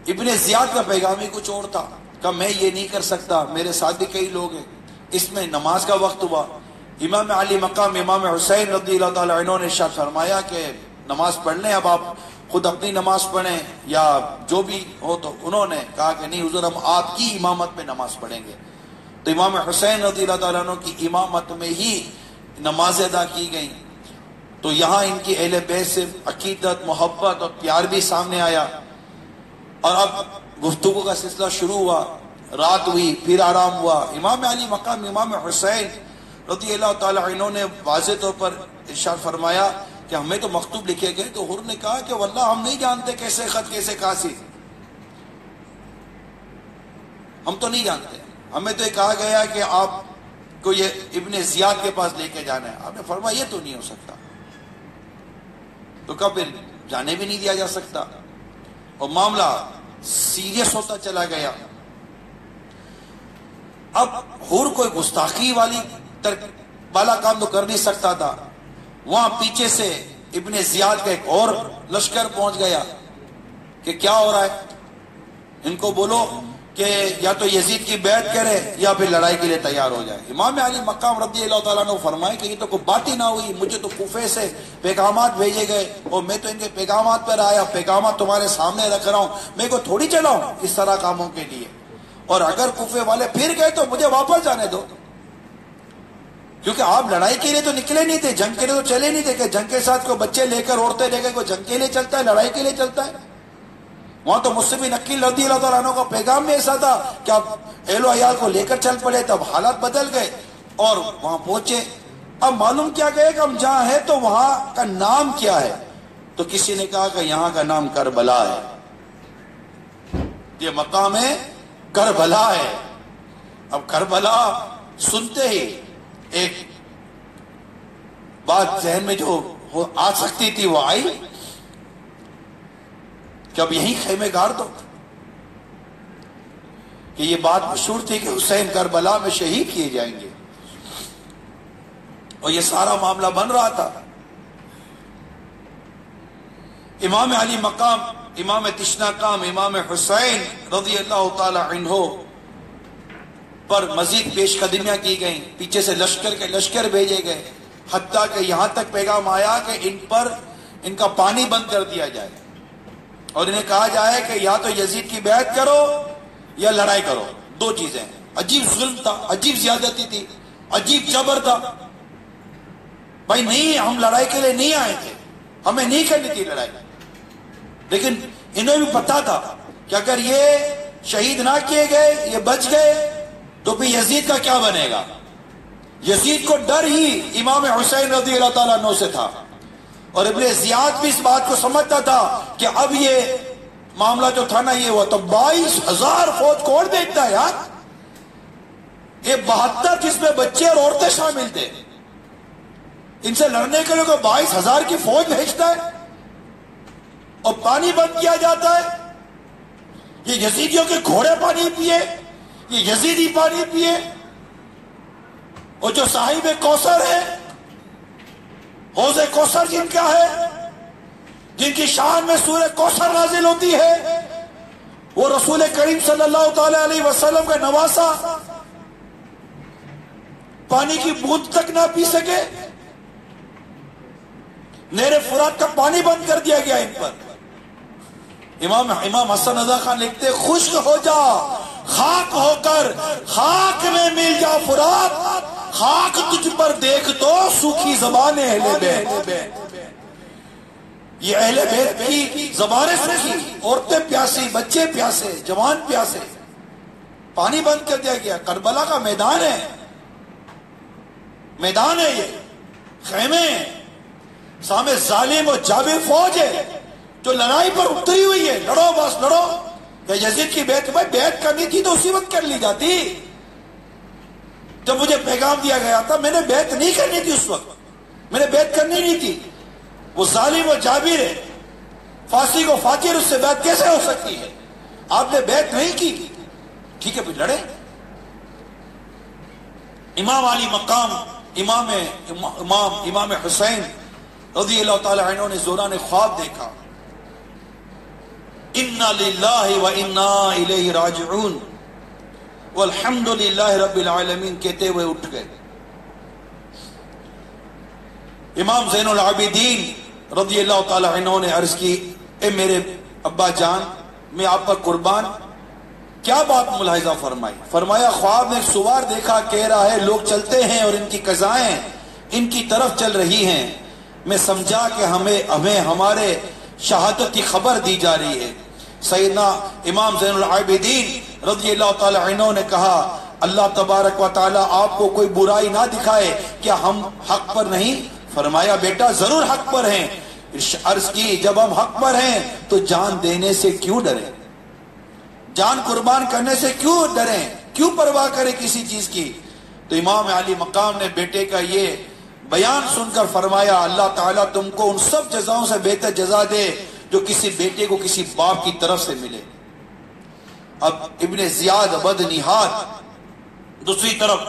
ابن زیاد کا پیغام ہی کچھ اور تھا. کہ میں یہ نہیں کر سکتا, میرے ساتھ بھی کئی لوگ ہیں. اس میں نماز کا وقت ہوا. امام علی مقام امام حسین رضی اللہ تعالی عنہ نے ارشاد فرمایا کہ نماز پڑھ لیں, اب آپ خود اپنی نماز پڑھیں یا جو بھی ہو. تو انہوں نے کہا کہ نہیں حضور, ہم آپ کی امامت میں نماز پڑھیں گے. تو امام حسین رضی اللہ تعالیٰ عنہ کی امامت میں ہی نماز ادا کی گئی. تو یہاں ان کی اہل بیت سے عقیدت, محبت اور پیار بھی سامنے آیا. اور اب گفتگو کا سلسلہ شروع ہوا, رات ہوئی, پھر آرام ہوا. امام علی مقام امام حسین رضی اللہ تعالی عنہ نے واضح طور پر ارشاد فرمایا کہ ہمیں تو مکتوب لکھے گئے. تو حر نے کہا کہ واللہ ہم نہیں جانتے کیسے خط کیسے کاسی, ہم تو نہیں جانتے. ہمیں تو یہ کہا گیا کہ آپ کو یہ ابن زیاد کے پاس لے کے جانا ہے. آپ نے فرمایا یہ تو نہیں ہو سکتا. تو کب پھر جانے بھی نہیں دیا جا سکتا, اور معاملہ سیریس ہوتا چلا گیا. اب حر کوئی گستاخی والا کام تو کر نہیں سکتا تھا. وہاں پیچھے سے ابن زیاد کا ایک اور لشکر پہنچ گیا کہ کیا ہو رہا ہے, ان کو بولو کہ یا تو یزید کی بیعت کرے یا پھر لڑائی کے لیے تیار ہو جائے. امام علی مقام رضی اللہ تعالیٰ نے فرمائے کہ یہ تو کوئی بات ہی نہ ہوئی, مجھے تو کوفے سے پیغامات بھیجے گئے اور میں تو ان کے پیغامات پر آیا, پیغامات تمہارے سامنے رکھ رہا ہوں, میں کو تھوڑی چلاؤں اس طرح کاموں کے لیے. اور اگر کوفے والے پھر گئے تو مجھے واپس جانے دو, کیونکہ آپ لڑائی کے لیے تو نکلے نہیں تھے, جنگ کے لیے تو چلے نہیں تھے. کہ جنگ کے ساتھ کوئی بچے لے کر عورتیں لے کر کوئی جنگ کے لیے چلتا ہے, لڑائی کے لیے چلتا ہے. وہاں تو مسلم بن عقیل رضی اللہ تعالیٰ عنہ کا پیغام میں ایسا تھا کہ آپ اہل و عیال کو لے کر چل پڑے. تب حالات بدل گئے اور وہاں پہنچے. اب معلوم کیا گئے کہ ہم جہاں ہیں تو وہاں کا نام کیا ہے. تو کسی نے کہا کہ یہاں کا نام کربلا ہے, یہ مقام ہے کربلا ہے. اب کربلا سنتے ہی ایک بات ذہن میں جو آ سکتی تھی وہ آئی کہ اب یہی خیمے گاڑ دو. کہ یہ بات مشہور تھی کہ حسین کربلا میں شہید کیے جائیں گے, اور یہ سارا معاملہ بن رہا تھا. امام علی مقام امام تشنا کام امام حسین رضی اللہ تعالی عنہ پر مزید پیش قدمیاں کی گئیں. پیچھے سے لشکر کے لشکر بھیجے گئے, حتیٰ کہ یہاں تک پیغام آیا کہ ان پر ان کا پانی بند کر دیا جائے اور انہیں کہا جائے کہ یا تو یزید کی بیعت کرو یا لڑائی کرو، دو چیزیں۔ عجیب ظلم تھا، عجیب زیادتی تھی، عجیب جبر تھا۔ بھائی نہیں، ہم لڑائی کے لیے نہیں آئے تھے، ہمیں نہیں کرنی تھی لڑائی، لیکن انہیں بھی پتا تھا کہ اگر یہ شہید نہ کیے گئے، یہ بچ گئے، تو پھر یزید کا کیا بنے گا۔ یزید کو ڈر ہی امام حسین رضی اللہ تعالیٰ عنہ سے تھا، اور ابن زیاد بھی اس بات کو سمجھتا تھا کہ اب یہ معاملہ جو تھا نا یہ ہوا، تو 22,000 فوج کون دیکھتا ہے یار، یہ 72 جس میں بچے اور عورتیں شامل تھے، ان سے لڑنے کے لیے کوئی 22,000 کی فوج بھیجتا ہے اور پانی بند کیا جاتا ہے۔ یہ یزیدیوں کے گھوڑے پانی پیے، یہ یزیدی پانی پیے، اور جو صاحب کوثر ہے، حوض کوثر جن کا ہے، جن کی شان میں سورہ کوثر نازل ہوتی ہے، وہ رسول کریم صلی اللہ تعالی علیہ وسلم کا نواسا پانی کی بوند تک نہ پی سکے، نہر فرات کا پانی بند کر دیا گیا ان پر۔ امام حسن رضا خان لکھتے، خشک ہو جا خاک ہو کر خاک میں مل جا فرات، خاک تجھ پر دیکھ تو سوکھی زبان اہل بیت۔ یہ اہل بیت کی زبانیں سوکھی، عورتیں پیاسی، بچے پیاسے، جوان پیاسے، پانی بند کر دیا گیا۔ کربلا کا میدان ہے، میدان ہے، یہ خیمے ہیں، سامنے ظالم و جابر فوج ہے جو لڑائی پر اتری ہوئی ہے، لڑو بس لڑو۔ یا یزید کی بیعت، بھائی بیعت کرنی تھی تو اسی وقت کر لی جاتی، جب مجھے پیغام دیا گیا تھا، میں نے بیعت نہیں کرنی تھی، اس وقت میں نے بیعت کرنی نہیں تھی۔ وہ ظالم و جابر ہے، فاسق و فاجر، اس سے بیعت کیسے ہو سکتی ہے؟ آپ نے بیعت نہیں کی، ٹھیک ہے پھر لڑے۔ امام علی مقام امام حسین رضی اللہ تعالی عنہ نے زوران خواب دیکھا، انا للہ و انا الیہ راجعون والحمد للہ رب العالمین کہتے ہوئے اٹھ گئے۔ امام زین العابدین رضی اللہ تعالی عنہ نے عرض کی، اے میرے ابا جان، میں آپ پر قربان، کیا بات ملاحظہ فرمائی؟ فرمایا خواب میں سوار دیکھا، کہہ رہا ہے لوگ چلتے ہیں اور ان کی قضائیں ان کی طرف چل رہی ہیں، میں سمجھا کہ ہمیں ہمارے شہادت کی خبر دی جا رہی ہے۔ سیدنا امام زین العابدین رضی اللہ تعالی عنہ نے کہا، اللہ تبارک و تعالی آپ کو کوئی برائی نہ دکھائے، کیا ہم حق پر نہیں؟ فرمایا بیٹا ضرور حق پر ہیں۔ عرض کی جب ہم حق پر ہیں تو جان دینے سے کیوں ڈریں، جان قربان کرنے سے کیوں ڈریں، کیوں پرواہ کریں کسی چیز کی؟ تو امام علی مقام نے بیٹے کا یہ بیان سن کر فرمایا، اللہ تعالیٰ تم کو ان سب جزاؤں سے بہتر جزا دے جو کسی بیٹے کو کسی باپ کی طرف سے ملے۔ اب ابن زیاد بد نہاد دوسری طرف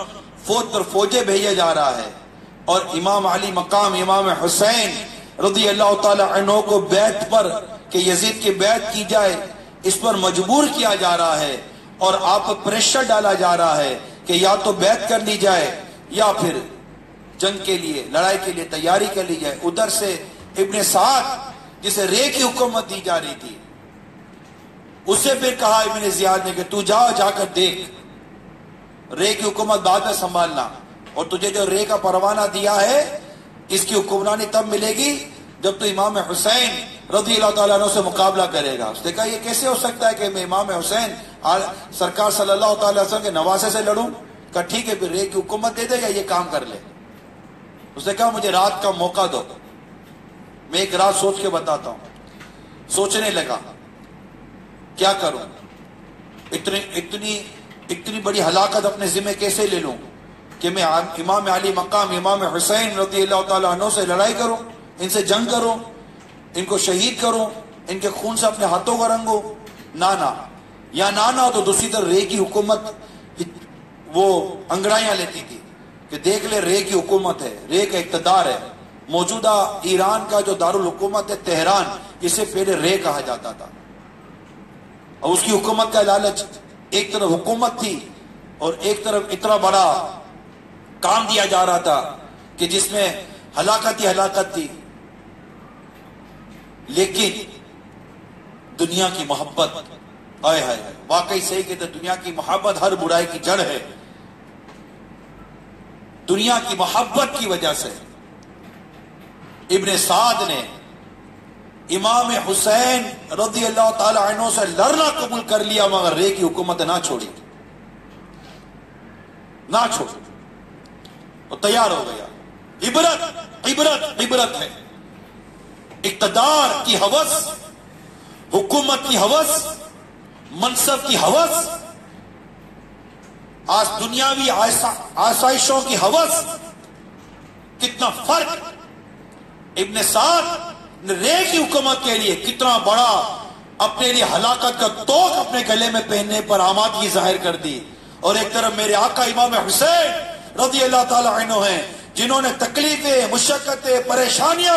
فوج پر فوجیں بھیجا جا رہا ہے، اور امام علی مقام امام حسین رضی اللہ تعالی عنہ کو بیعت پر کہ یزید کی بیعت کی جائے اس پر مجبور کیا جا رہا ہے، اور آپ پر پریشر ڈالا جا رہا ہے کہ یا تو بیعت کر لی جائے یا پھر جنگ کے لیے، لڑائی کے لیے تیاری کر لی جائے۔ ادھر سے ابن سعد جسے رے کی حکومت دی جا رہی تھی، اس سے پھر کہا ابن زیاد نے کہ تو جا کر دیکھ، رے کی حکومت بعد میں سنبھالنا، اور تجھے جو رے کا پروانہ دیا ہے اس کی حکمرانی تب ملے گی جب تو امام حسین رضی اللہ تعالیٰ عنہ سے مقابلہ کرے گا۔ اس نے کہا یہ کیسے ہو سکتا ہے کہ میں امام حسین سرکار صلی اللہ تعالیٰ وسلم کے نواسے سے لڑوں؟ کہا ٹھیک ہے پھر رے کی حکومت دے دے یا یہ کام کر لے۔ اس نے کہا مجھے رات کا موقع دو، میں ایک رات سوچ کے بتاتا ہوں۔ سوچنے لگا کیا کروں، اتنی بڑی ہلاکت اپنے ذمہ کیسے لے لوں کہ میں امام علی مقام امام حسین رضی اللہ تعالیٰ عنہ سے لڑائی کروں، ان سے جنگ کروں، ان کو شہید کروں، ان کے خون سے اپنے ہاتھوں کو رنگوں؟ نانا، یا نانا تو دوسری طرف رے کی حکومت وہ انگڑائیاں لیتی تھی کہ دیکھ لے رے کی حکومت ہے، رے کا اقتدار ہے۔ موجودہ ایران کا جو دارالحکومت ہے تہران، اسے پہلے رے کہا جاتا تھا، اور اس کی حکومت کا لالچ، ایک طرف حکومت تھی اور ایک طرف اتنا بڑا کام دیا جا رہا تھا کہ جس میں ہلاکت ہی ہلاکت تھی۔ لیکن دنیا کی محبت، آئے ہائے واقعی صحیح کہتے ہیں، دنیا کی محبت ہر برائی کی جڑ ہے۔ دنیا کی محبت کی وجہ سے ابن سعد نے امام حسین رضی اللہ تعالی عنہ سے لڑنا قبول کر لیا، مگر رے کی حکومت نہ چھوڑی، نہ چھوڑی، وہ تیار ہو گیا۔ عبرت عبرت عبرت ہے۔ اقتدار کی ہوس، حکومت کی ہوس، منصب کی ہوس، آج دنیاوی آسائشوں کی ہوس، کتنا فرق۔ ابن سعد نے رے کی حکومت کے لیے کتنا بڑا اپنے لیے ہلاکت کا توق اپنے گلے میں پہننے پر آمادگی ظاہر کر دی، اور ایک طرف میرے آقا امام حسین رضی اللہ تعالی عنہ ہیں جنہوں نے تکلیفیں، مشقتیں، پریشانیاں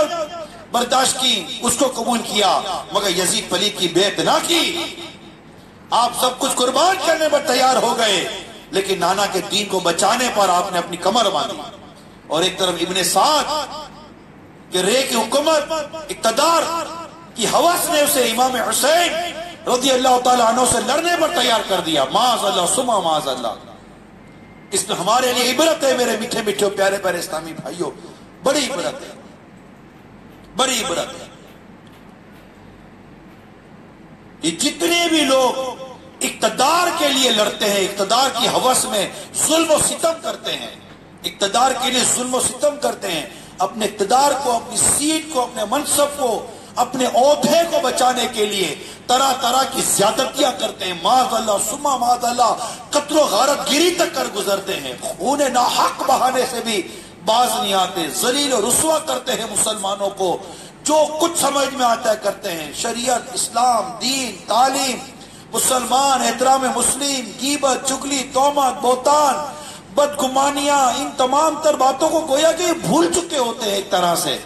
برداشت کی، اس کو قبول کیا، مگر یزید پلید کی بیعت نہ کی۔ آپ سب کچھ قربان کرنے پر تیار ہو گئے، لیکن نانا کے دین کو بچانے پر آپ نے اپنی کمر باندھی۔ اور ایک طرف ابن سعد کہ رے کی حکومت، اقتدار کی ہوس نے اسے امام حسین رضی اللہ تعالیٰ عنہ سے لڑنے پر تیار کر دیا۔ معاذ اللہ ثم معاذ اللہ۔ اس میں ہمارے لیے عبرت ہے میرے میٹھے میٹھے پیارے پیارے اسلامی بھائیوں، بڑی عبرت ہے، بڑی عبرت ہے۔ یہ جتنے بھی لوگ اقتدار کے لیے لڑتے ہیں، اقتدار کی ہوس میں ظلم و ستم کرتے ہیں، اقتدار کے لیے ظلم و ستم کرتے ہیں، اپنے اقتدار کو، اپنی سیٹ کو، اپنے منصب کو، اپنے عہدے کو بچانے کے لیے طرح طرح کی زیادتیاں کرتے ہیں، معاذ اللہ ثم معاذ اللہ، قتل و غارت گیری تک کر گزرتے ہیں، خون ناحق بہانے سے بھی باز نہیں آتے، ذلیل و رسوا کرتے ہیں مسلمانوں کو، جو کچھ سمجھ میں آتا ہے کرتے ہیں۔ شریعت، اسلام، دین، تعلیم، مسلمان، احترام مسلم، غیبت، چغلی، تہمت، بہتان، بدگمانیاں، ان تمام تر باتوں کو گویا کہ یہ بھول چکے ہوتے ہیں ایک طرح سے،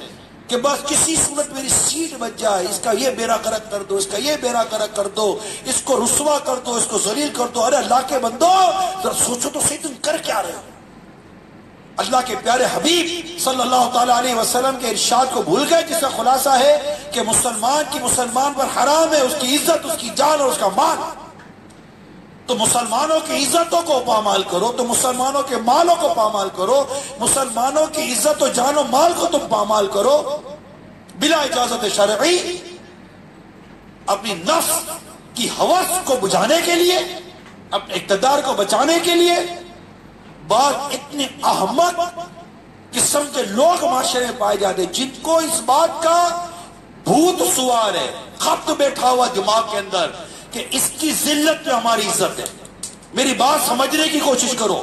کہ بس کسی صورت میری سیٹ بچ جائے، اس کا یہ بیڑا غرق کر دو، اس کا یہ بیڑا غرق کر دو، اس کو رسوا کر دو، اس کو ذلیل کر دو۔ ارے اللہ کے بندو ذرا سوچو تو صحیح، تم کر کیا رہے ہو؟ اللہ کے پیارے حبیب صلی اللہ تعالیٰ علیہ وسلم کے ارشاد کو بھول گئے، جس کا خلاصہ ہے کہ مسلمان کی مسلمان پر حرام ہے، اس کی عزت، اس کی جان اور اس کا مال۔ تو مسلمانوں کی عزتوں کو پامال کرو، تو مسلمانوں کے مالوں کو پامال کرو، مسلمانوں کی عزت و جان و مال کو تم پامال کرو بلا اجازت شرعی، اپنی نفس کی ہوس کو بجھانے کے لیے، اپنے اقتدار کو بچانے کے لیے۔ بعض اتنے احمق قسم کے لوگ معاشرے میں پائے جاتے ہیں جن کو اس بات کا بھوت سوار ہے، خط بیٹھا ہوا دماغ کے اندر کہ اس کی ذلت پہ ہماری عزت ہے۔ میری بات سمجھنے کی کوشش کرو۔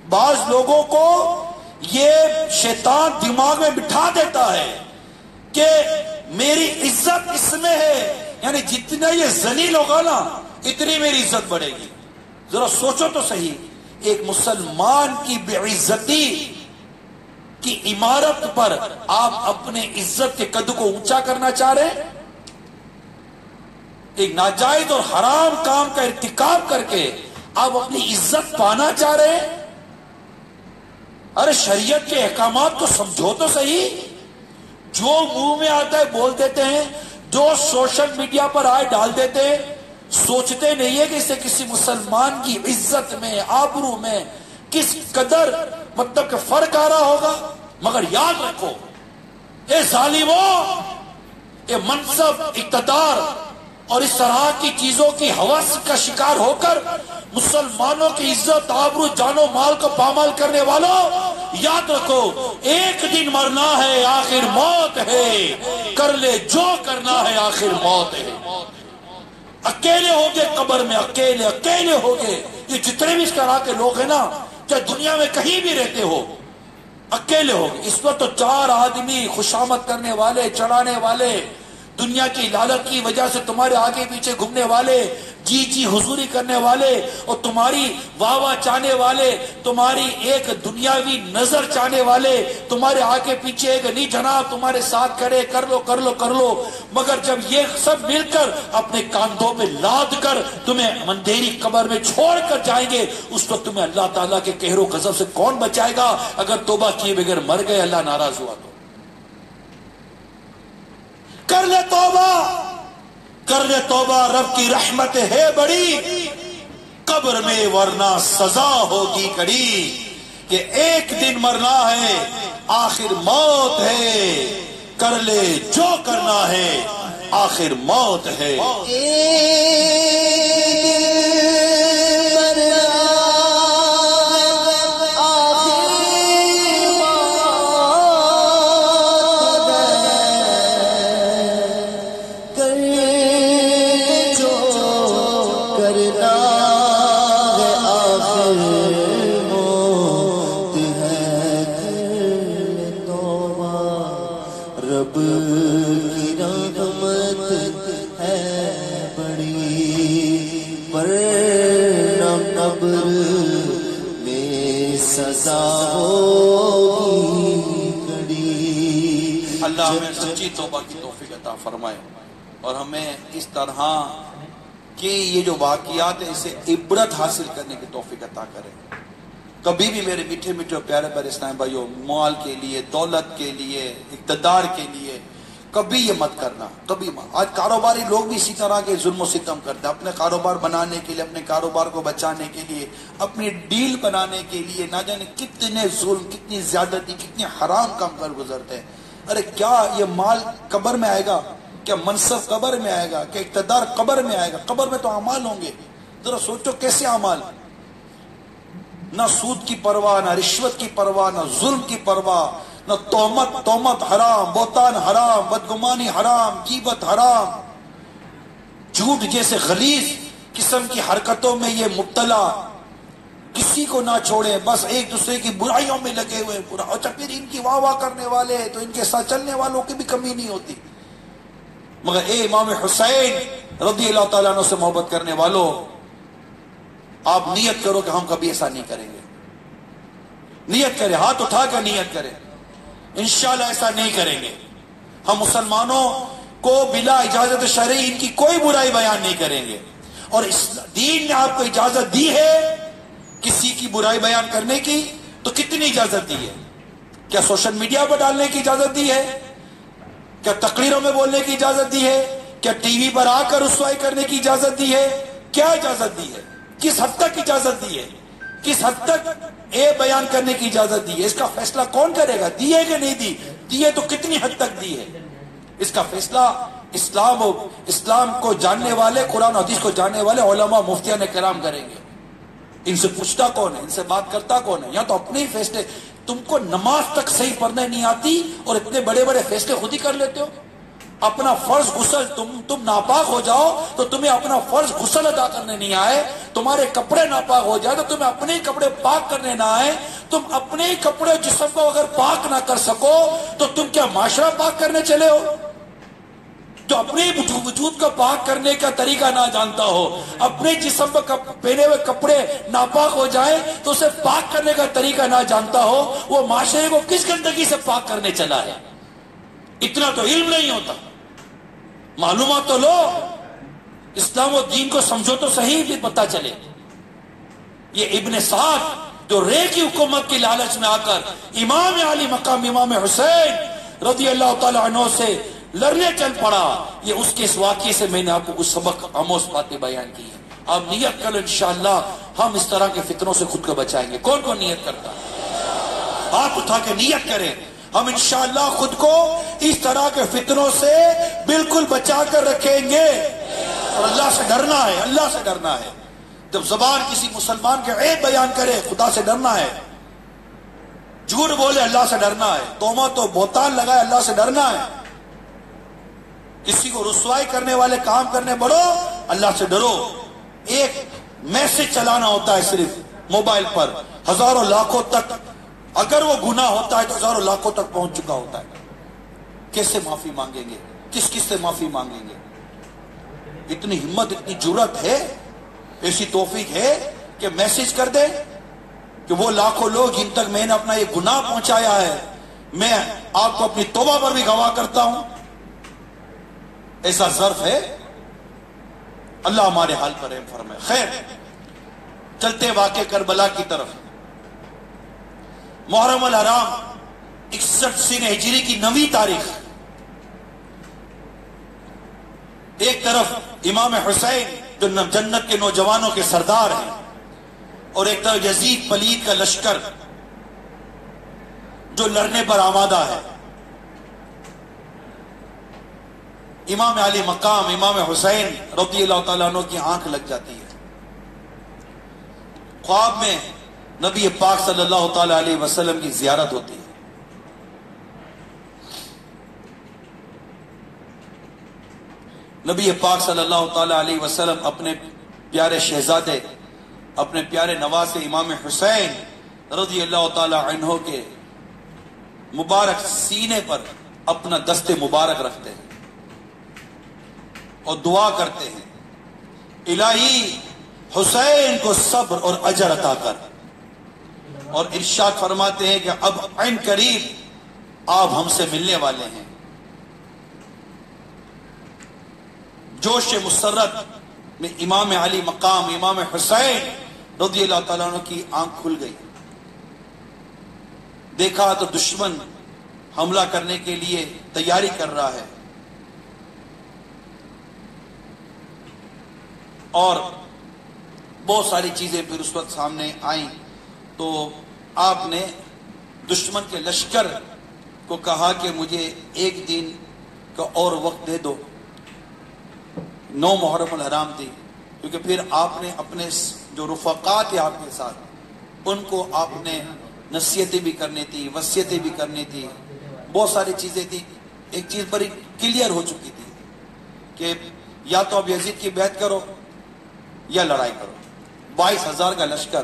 بعض لوگوں کو یہ شیطان دماغ میں بٹھا دیتا ہے کہ میری عزت اس میں ہے، یعنی جتنا یہ ذلیل ہوگا نا اتنی میری عزت بڑھے گی۔ ذرا سوچو تو صحیح، ایک مسلمان کی بے عزتی کی عمارت پر آپ اپنے عزت کے قد کو اونچا کرنا چاہ رہے ہیں؟ ایک ناجائز اور حرام کام کا ارتکاب کر کے آپ اپنی عزت پانا چاہ رہے ہیں؟ ارے شریعت کے احکامات کو سمجھو تو صحیح۔ جو منہ میں آتا ہے بول دیتے ہیں، جو سوشل میڈیا پر آئے ڈال دیتے ہیں، سوچتے نہیں ہے کہ اس سے کسی مسلمان کی عزت میں، آبرو میں کس قدر مطلب کہ فرق آ رہا ہوگا۔ مگر یاد رکھو اے ظالموں، اے منصب، اقتدار اور اس طرح کی چیزوں کی ہوس کا شکار ہو کر مسلمانوں کی عزت، آبرو، جان و مال کو پامال کرنے والوں، یاد رکھو ایک دن مرنا ہے، آخر موت ہے، کر لے جو کرنا ہے، آخر موت ہے۔ اکیلے ہوگے قبر میں، اکیلے اکیلے ہوگے۔ یہ جتنے بھی اس طرح کے لوگ ہیں نا، چاہے دنیا میں کہیں بھی رہتے ہو، اکیلے ہوگے۔ اس وقت تو 4 آدمی خوشامد کرنے والے، چڑھانے والے، دنیا کی لالچ کی وجہ سے تمہارے آگے پیچھے گھومنے والے، جی جی حضوری کرنے والے، اور تمہاری واہ واہ چاہنے والے، تمہاری ایک دنیاوی نظر چاہنے والے، تمہارے آگے پیچھے ایک نہیں جناب تمہارے ساتھ کھڑے، کر لو کر لو کر لو۔ مگر جب یہ سب مل کر اپنے کاندھوں پہ لاد کر تمہیں اندھیری قبر میں چھوڑ کر جائیں گے، اس وقت تمہیں اللہ تعالیٰ کے قہر و غضب سے کون بچائے گا؟ اگر توبہ کیے بغیر مر گئے، اللہ ناراض ہوا تو۔ کر لے توبہ، کر لے توبہ، رب کی رحمت ہے بڑی، قبر میں ورنہ سزا ہوگی کڑی، کہ ایک دن مرنا ہے آخر موت ہے، کر لے جو کرنا ہے آخر موت ہے۔ اللہ ہمیں سچی توبہ کی توفیق عطا فرمائے اور ہمیں اس طرح کہ یہ جو واقعات ہیں اسے عبرت حاصل کرنے کی توفیق عطا کرے۔ کبھی بھی میرے میٹھے میٹھے پیارے پیارے اسلام بھائیوں، مال کے لیے، دولت کے لیے، اقتدار کے لیے کبھی یہ مت کرنا، کبھی مت۔ آج کاروباری لوگ بھی اسی طرح کے ظلم و ستم کرتے ہیں، اپنے کاروبار بنانے کے لیے، اپنے کاروبار کو بچانے کے لیے، اپنی ڈیل بنانے کے لیے نہ جانے کتنے ظلم، کتنی زیادتی، کتنے حرام کام کر گزرتے ہیں۔ ارے کیا یہ مال قبر میں آئے گا؟ کیا منصب قبر میں آئے گا؟ کیا اقتدار قبر میں آئے گا؟ قبر میں تو اعمال ہوں گے۔ ذرا سوچو کیسے اعمال، نہ سود کی پرواہ، نہ رشوت کی پرواہ، نہ ظلم کی پرواہ، نہ تہمت حرام، بہتان حرام، بدگمانی حرام، غیبت حرام، جھوٹ جیسے غلیظ قسم کی حرکتوں میں یہ مبتلا، کسی کو نہ چھوڑیں، بس ایک دوسرے کی برائیوں میں لگے ہوئے پورا۔ اچھا پھر ان کی واہ واہ کرنے والے تو ان کے ساتھ چلنے والوں کی بھی کمی نہیں ہوتی، مگر اے امام حسین رضی اللہ تعالیٰ عنہ سے محبت کرنے والوں، آپ نیت کرو کہ ہم کبھی ایسا نہیں کریں گے۔ نیت کریں، ہاتھ اٹھا کر نیت کریں، انشاءاللہ ایسا نہیں کریں گے۔ ہم مسلمانوں کو بلا اجازت شرعی ان کی کوئی برائی بیان نہیں کریں گے، اور اس دین نے آپ کو اجازت دی ہے کسی کی برائی بیان کرنے کی، تو کتنی اجازت دی ہے؟ کیا سوشل میڈیا پر ڈالنے کی اجازت دی ہے؟ کیا تقریروں میں بولنے کی اجازت دی ہے؟ کیا ٹی وی پر آ کر رسوائی کرنے کی اجازت دی ہے؟ کیا اجازت دی ہے؟ کس حد تک اجازت دی ہے؟ کس حد تک بیان کرنے کی اجازت دی ہے؟ اس کا فیصلہ کون کرے گا؟ دی ہے کہ نہیں دی؟ دی ہے تو کتنی حد تک دی ہے؟ اس کا فیصلہ اسلام کو جاننے والے، قرآن و حدیث کو جاننے والے علماء مفتیان کرام کریں گے۔ ان سے پوچھتا کون ہے؟ ان سے بات کرتا کون ہے؟ یا تو اپنے ہی فیصلے، تم کو نماز تک صحیح پڑھنے نہیں آتی اور اتنے بڑے بڑے فیصلے خود ہی کر لیتے ہو۔ اپنا فرض غسل، تم ناپاک ہو جاؤ تو تمہیں اپنا فرض غسل ادا کرنے نہیں آئے، تمہارے کپڑے ناپاک ہو جائے تو تمہیں اپنے ہی کپڑے پاک کرنے نہ آئے، تم اپنے ہی کپڑے جسم کو اگر پاک نہ کر سکو تو تم کیا معاشرہ پاک کرنے چلے ہو؟ جو اپنے وجود کو پاک کرنے کا طریقہ نہ جانتا ہو، اپنے جسم پر پہنے ہوئے کپڑے ناپاک ہو جائے تو اسے پاک کرنے کا طریقہ نہ جانتا ہو، وہ معاشرے کو کس گندگی سے پاک کرنے چلا ہے؟ اتنا تو علم نہیں ہوتا، معلومات تو لو، اسلام و دین کو سمجھو تو صحیح، بھی پتہ چلے۔ یہ ابن سعد جو رے کی حکومت کی لالچ میں آ کر امام علی مقام امام حسین رضی اللہ تعالی عنہ سے لڑنے چل پڑا، یہ اس کے اس واقعے سے میں نے آپ کو کچھ سبق آموز باتیں بیان کی ہیں۔ آپ نیت کرو، انشاءاللہ ہم اس طرح کے فتنوں سے خود کو بچائیں گے۔ کون کون نیت کرتا ہے؟ ہاتھ اٹھا کے نیت کریں، ہم انشاءاللہ خود کو اس طرح کے فتنوں سے بالکل بچا کر رکھیں گے، اور اللہ سے ڈرنا ہے، اللہ سے ڈرنا ہے۔ جب زبان کسی مسلمان کے عیب بیان کرے، خدا سے ڈرنا ہے، جھوٹ بولے، اللہ سے ڈرنا ہے، تہمت و بہتان لگائے، اللہ سے ڈرنا ہے، کسی کو رسوائی کرنے والے کام کرنے بڑھو، اللہ سے ڈرو۔ ایک میسج چلانا ہوتا ہے صرف موبائل پر، ہزاروں لاکھوں تک، اگر وہ گناہ ہوتا ہے تو ہزاروں لاکھوں تک پہنچ چکا ہوتا ہے۔ کیسے معافی مانگیں گے؟ کس کس سے معافی مانگیں گے؟ اتنی ہمت، اتنی جرت ہے، ایسی توفیق ہے کہ میسج کر دے کہ وہ لاکھوں لوگ جن تک میں نے اپنا یہ گناہ پہنچایا ہے، میں آپ کو اپنی توبہ پر بھی گواہ کرتا ہوں۔ ایسا ظرف ہے، اللہ ہمارے حال پر رحم فرمائے۔ خیر، چلتے واقع کربلا کی طرف۔ محرم الحرام 61 سنہ ہجری کی 9ویں تاریخ ایک طرف امام حسین جو جنت کے نوجوانوں کے سردار ہیں، اور ایک طرف یزید پلید کا لشکر جو لڑنے پر آمادہ ہے۔ امام علی مقام امام حسین رضی اللہ تعالیٰ عنہ کی آنکھ لگ جاتی ہے۔ خواب میں نبی پاک صلی اللہ تعالیٰ علیہ وسلم کی زیارت ہوتی ہے۔ نبی پاک صلی اللہ تعالیٰ علیہ وسلم اپنے پیارے شہزادے، اپنے پیارے نواسے امام حسین رضی اللہ تعالیٰ عنہ کے مبارک سینے پر اپنا دست مبارک رکھتے ہیں اور دعا کرتے ہیں، الہی حسین کو صبر اور اجر عطا کر، اور ارشاد فرماتے ہیں کہ اب عین قریب آپ ہم سے ملنے والے ہیں۔ جوش مسرت میں امام علی مقام امام حسین رضی اللہ تعالیٰ عنہ کی آنکھ کھل گئی۔ دیکھا تو دشمن حملہ کرنے کے لیے تیاری کر رہا ہے، اور بہت ساری چیزیں پھر اس وقت سامنے آئیں، تو آپ نے دشمن کے لشکر کو کہا کہ مجھے ایک دن کا اور وقت دے دو۔ 9 محرم الحرام تھی، کیونکہ پھر آپ نے اپنے جو رفقا تھے آپ کے ساتھ ان کو آپ نے نصیحتیں بھی کرنی تھی، وصیتیں بھی کرنی تھی، بہت ساری چیزیں تھی۔ ایک چیز بڑی کلیئر ہو چکی تھی کہ یا تو اب یزید کی بیعت کرو یا لڑائی کرو۔ 22,000 کا لشکر،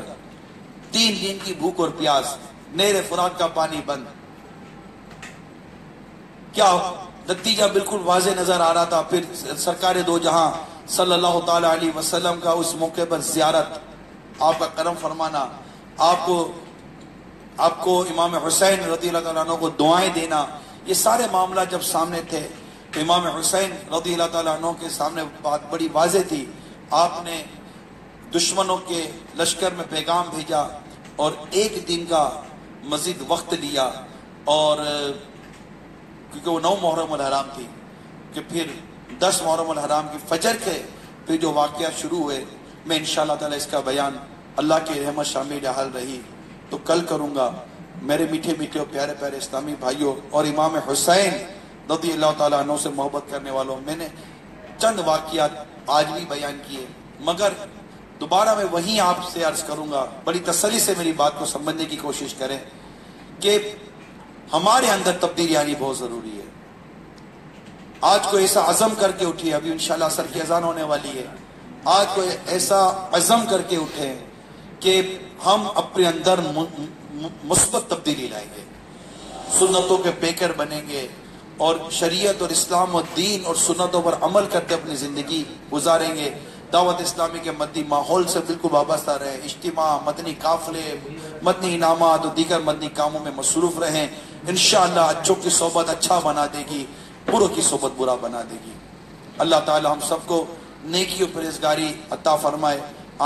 3 دن کی بھوک اور پیاس، نہر فرات کا پانی بند۔ کیا نتیجہ بالکل واضح نظر آ رہا تھا۔ پھر سرکار دو جہاں صلی اللہ تعالی علیہ وسلم کا اس موقع پر زیارت، آپ کا کرم فرمانا، آپ کو امام حسین رضی اللہ تعالیٰ عنہ کو دعائیں دینا، یہ سارے معاملہ جب سامنے تھے تو امام حسین رضی اللہ تعالیٰ عنہ کے سامنے بات بڑی واضح تھی۔ آپ نے دشمنوں کے لشکر میں پیغام بھیجا اور 1 دن کا مزید وقت لیا، اور کیونکہ وہ 9 محرم الحرام تھی کہ پھر 10 محرم الحرام کی فجر کے پھر جو واقعات شروع ہوئے، میں انشاءاللہ تعالی اس کا بیان اللہ کی رحمت شامل حال رہی تو کل کروں گا۔ میرے میٹھے میٹھے اور پیارے پیارے اسلامی بھائیوں اور امام حسین رضی اللہ تعالیٰ عنہ سے محبت کرنے والوں، میں نے چند واقعات آج بھی بیان کیے، مگر دوبارہ میں وہیں آپ سے عرض کروں گا، بڑی تسلی سے میری بات کو سمجھنے کی کوشش کریں کہ ہمارے اندر تبدیلی آنی بہت ضروری ہے۔ آج کو ایسا عزم کر کے اٹھے، ابھی انشاءاللہ عصر کی اذان ہونے والی ہے، آج کو ایسا عزم کر کے اٹھے کہ ہم اپنے اندر مثبت تبدیلی لائیں گے، سنتوں کے پیکر بنیں گے، اور شریعت اور اسلام و دین اور سنتوں پر عمل کرتے اپنی زندگی گزاریں گے۔ دعوت اسلامی کے مدنی ماحول سے بالکل وابستہ رہیں، اجتماع، مدنی قافلے، مدنی انعامات اور دیگر مدنی کاموں میں مصروف رہیں۔ انشاءاللہ اچھوں کی صحبت اچھا بنا دے گی، بروں کی صحبت برا بنا دے گی۔ اللہ تعالی ہم سب کو نیکی و پرہیزگاری عطا فرمائے،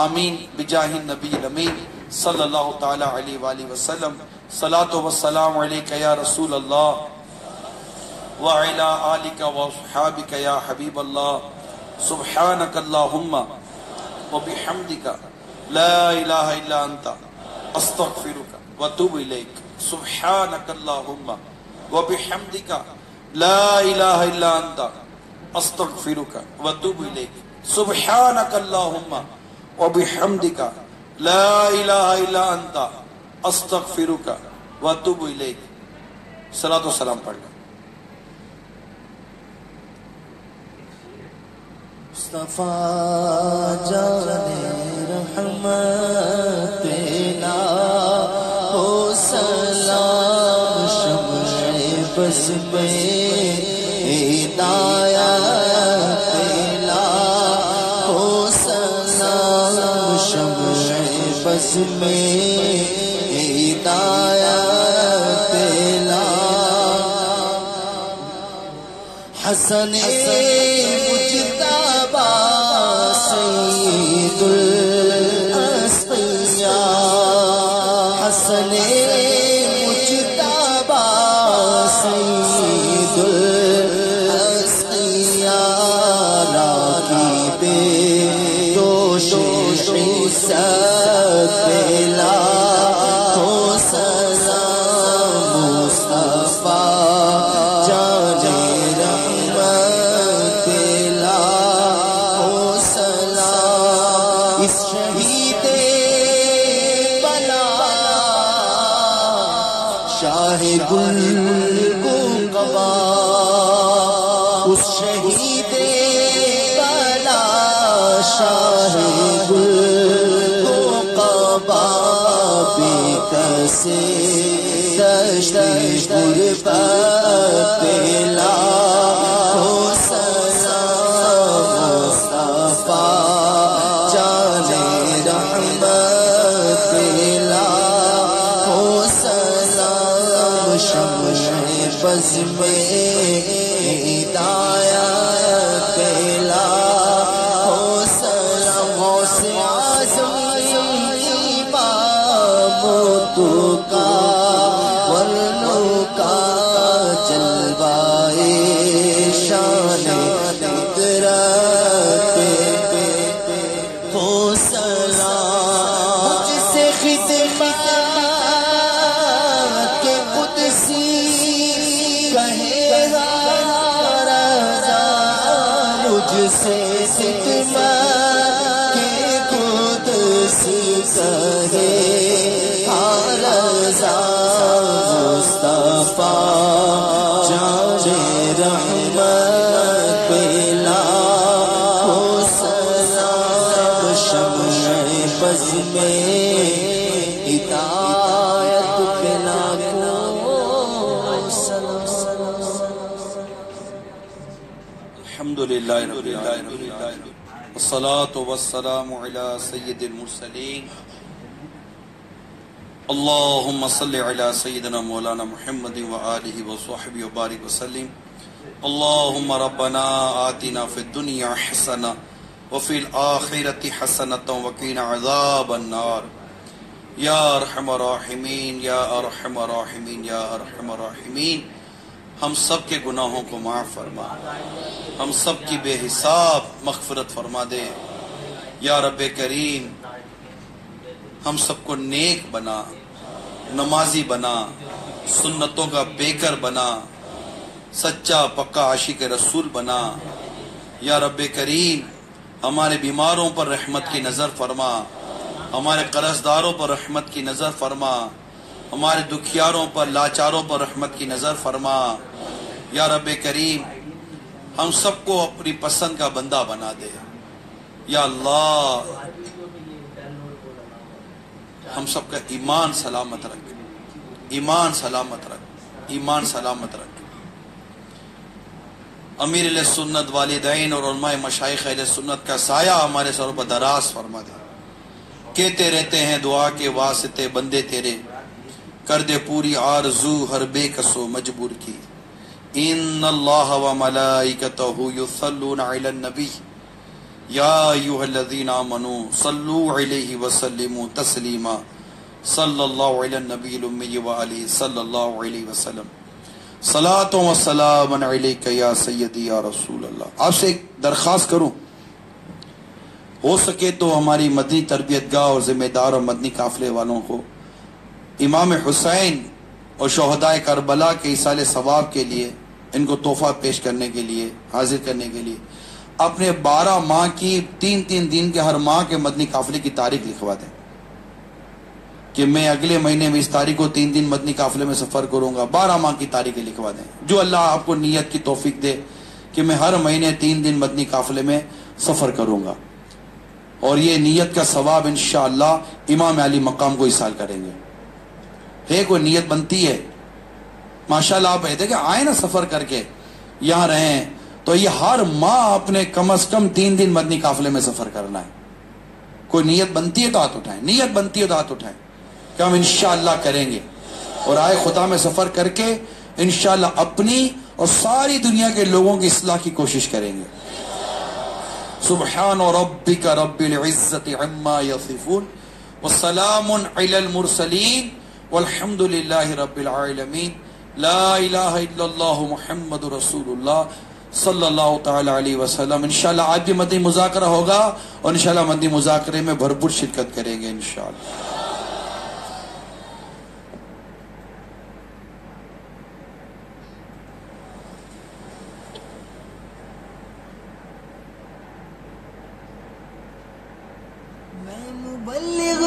آمین بجاہ النبی الامین صلی اللہ تعالی علیہ وآلہ وسلم۔ صلاۃ و السلام علیک یا رسول اللہ وعلی آلک واصحابک یا حبیب اللہ، سبحانک اللہم وبحمدک لا الہ الا انت استغفرک واتوب الیک، سبحانک اللہم وبحمدک لا الہ الا انت استغفرک واتوب الیک، سبحانک اللہم وبحمدک لا الہ الا انت استغفرک واتوب الیک۔ صلاۃ و سلام پڑھ لیں۔ مصطفیٰ جان رحمت پینا ہو سلام، شمع بس میں ہدایت پینا ہو سلام، شمع بس میں ہدایت پینا، حسن سید الاسقیاء، حسن مجتبی سید الاسقیاء، شاہ گل کو قبا اس شہید بلا شاہ گل کو قبا بے کسی دشت غربت پلا ہو سلام مصطفیٰ جان رحمت پلا ہو سلام شمع بز میں ہدایت پلا ہو سلام غوث اعظم امام تو کا ورنوں کا جلوائے شان قدرت ہو سلام مجھ سے خدمت کے قدسی کہے گا رضا مجھ سے خدمت کے قدسی کہے رضا مصطفیٰ جان رحمت پلا ہو سلام شمع بز میں ہدایت پلا ہو سلام الحمدللہ رب العالمین والصلاة والسلام علی سید المرسلین اللہم صلی علی سیدنا مولانا محمد وآلہ وصحبہ وبارک وسلم اللہم ربنا آتنا فی الدنیا حسنہ وفی الآخرۃ حسنۃ وقنا عذاب النار یا ارحم الراحمین یا ارحم الراحمین یا ارحم الراحمین ہم سب کے گناہوں کو معاف فرما، ہم سب کی بے حساب مغفرت فرما دے یا رب کریم، ہم سب کو نیک بنا، نمازی بنا، سنتوں کا پیکر بنا، سچا پکا عاشق رسول بنا یا رب کریم، ہمارے بیماروں پر رحمت کی نظر فرما، ہمارے قرض داروں پر رحمت کی نظر فرما، ہمارے دکھیاروں پر لاچاروں پر رحمت کی نظر فرما یا رب کریم، ہم سب کو اپنی پسند کا بندہ بنا دے یا اللہ، ہم سب کا ایمان سلامت رکھ، ایمان سلامت رکھ، ایمان سلامت رکھ۔ امیر اہل سنت والدین اور علماء مشائخ اہل سنت کا سایہ ہمارے سروں پر دراز فرما دے۔ کہتے رہتے ہیں دعا کے واسطے بندے تیرے، کر دے پوری آرزو ہر بے کسو مجبور کی۔ ان اللہ و ملائکتہ یصلون علی النبی یا ایھا الذین آمنوا صلوا علیہ وسلموا تسلیما صلی اللہ علی النبی الامی وآلہ صلی اللہ علیہ وسلم صلاۃ و سلام علیک یا سیدی یا رسول اللہ۔ آپ سے ایک درخواست کروں، ہو سکے تو ہماری مدنی تربیت گاہ اور ذمہ دار اور مدنی قافلے والوں کو امام حسین اور شہداء کربلا کے ایصال ثواب کے لیے، ان کو تحفہ پیش کرنے کے لیے، حاضر کرنے کے لیے اپنے 12 ماہ کی 3 دن کے ہر ماہ کے مدنی قافلے کی تاریخ لکھوا دیں کہ میں اگلے مہینے میں اس تاریخ کو 3 دن مدنی قافلے میں سفر کروں گا۔ 12 ماہ کی تاریخیں لکھوا دیں، جو اللہ آپ کو نیت کی توفیق دے کہ میں ہر مہینے 3 دن مدنی قافلے میں سفر کروں گا، اور یہ نیت کا ثواب انشاءاللہ امام علی مقام کو ایصال کریں گے۔ ہے کوئی نیت بنتی ہے، ماشاءاللہ آپ کہتے کہ آئیں نا سفر کر کے یہاں رہیں، تو یہ ہر ماہ اپنے کم از کم 3 دن مدنی قافلے میں سفر کرنا ہے۔ کوئی نیت بنتی ہے تو ہاتھ اٹھائیں، نیت بنتی ہے تو ہاتھ اٹھائیں کہ ہم انشاءاللہ کریں گے، اور آئے خدا میں سفر کر کے انشاءاللہ اپنی اور ساری دنیا کے لوگوں کی اصلاح کی کوشش کریں گے۔ سبحان ربک رب العزت عما یصفون والسلام علی المرسلین والحمد للہ رب العالمین۔ لا الہ الا اللہ محمد رسول اللہ صلی اللہ تعالی علیہ وسلم۔ انشاءاللہ آج بھی مدنی مذاکرہ ہوگا، اور انشاءاللہ مدنی مذاکرے میں بھرپور شرکت کریں گے انشاءاللہ۔ میں مبلغ